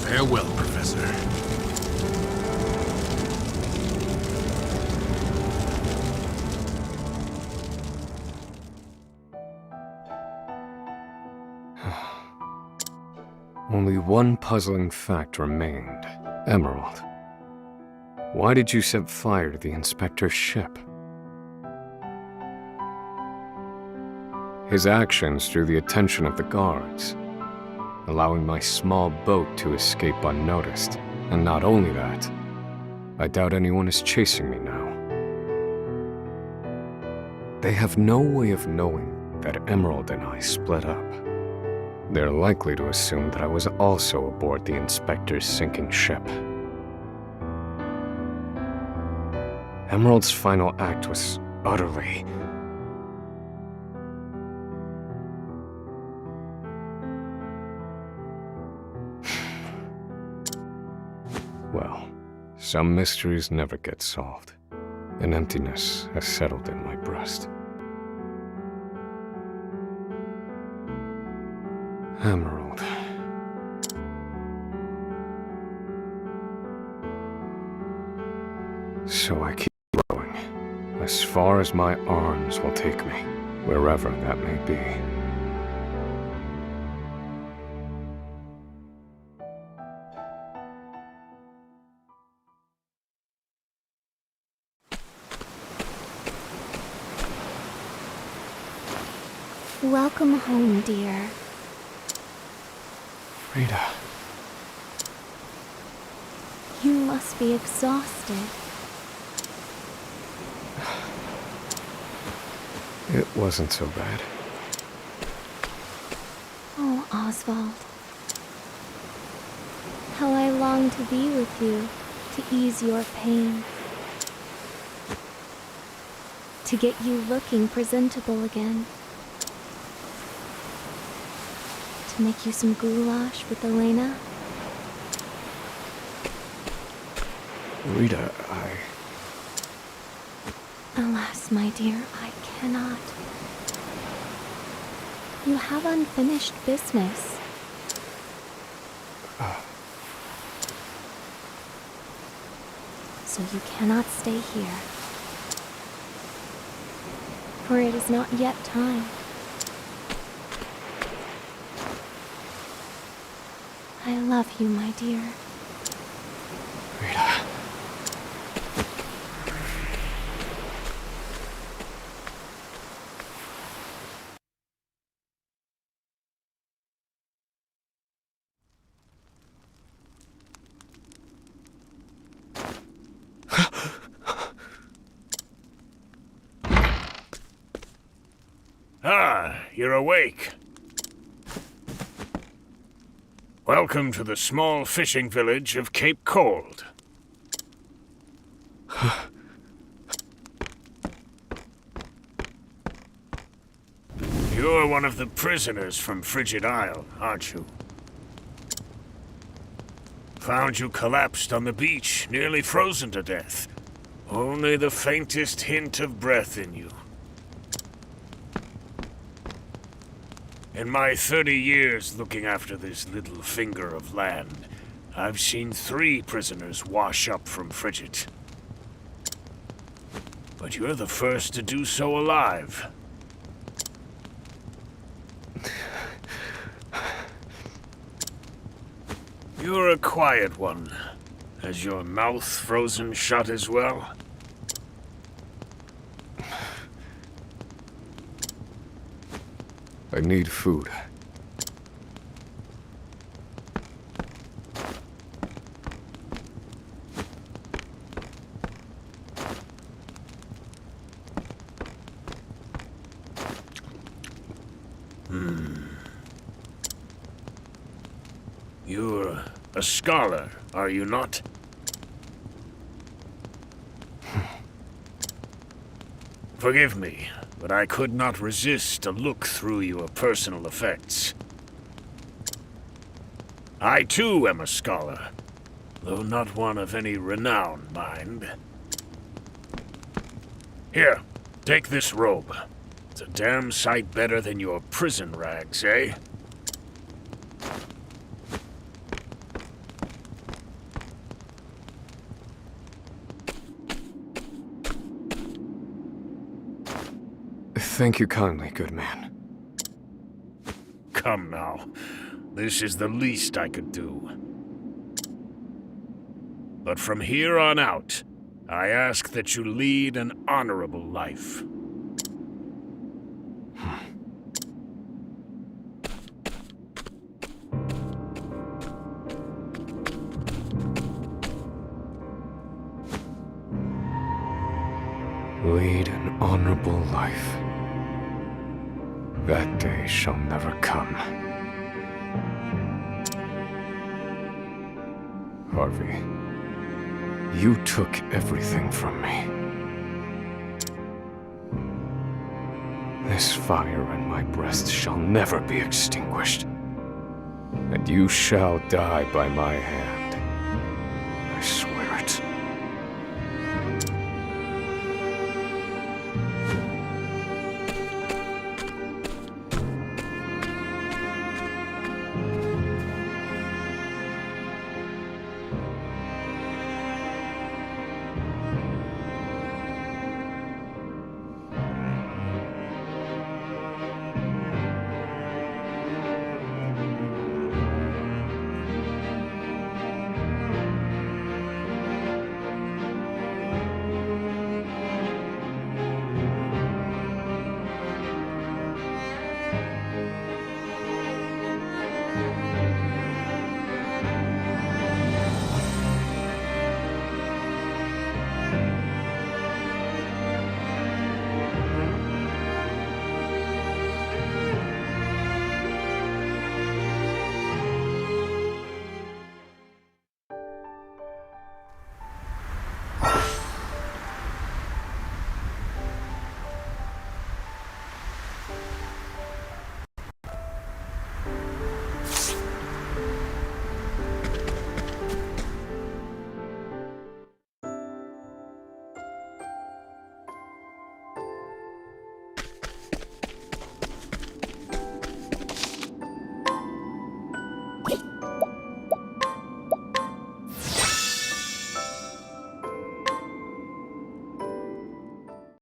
Farewell, Professor. Only one puzzling fact remained. Emerald. Why did you set fire to the Inspector's ship? His actions drew the attention of the guards, allowing my small boat to escape unnoticed. And not only that, I doubt anyone is chasing me now. They have no way of knowing that Emerald and I split up. They're likely to assume that I was also aboard the Inspector's sinking ship. Emerald's final act was utterly... Well, some mysteries never get solved. An emptiness has settled in my breast. Emerald. So I keep rowing, as far as my arms will take me, wherever that may be. Welcome home, dear. Rita. You must be exhausted. It wasn't so bad. Oh, Osvald. How I long to be with you, to ease your pain. To get you looking presentable again. To make you some goulash with Elena. Alas, my dear, I cannot. You have unfinished business. So you cannot stay here. For it is not yet time. I love you, my dear. Rita. Ah, you're awake. Welcome to the small fishing village of Cape Cold. You're one of the prisoners from Frigid Isle, aren't you? Found you collapsed on the beach, nearly frozen to death. Only the faintest hint of breath in you. In my 30 years looking after this little finger of land, I've seen 3 prisoners wash up from Frigid. But you're the first to do so alive. You're a quiet one. Has your mouth frozen shut as well? I need food. You're a scholar, are you not? Forgive me, but I could not resist a look through your personal effects. I too am a scholar, though not one of any renown, mind. Here, take this robe. It's a damn sight better than your prison rags, eh? Thank you kindly, good man. Come now. This is the least I could do. But from here on out, I ask that you lead an honorable life. Lead an honorable life. That day shall never come. Harvey, you took everything from me. This fire in my breast shall never be extinguished. And you shall die by my hand.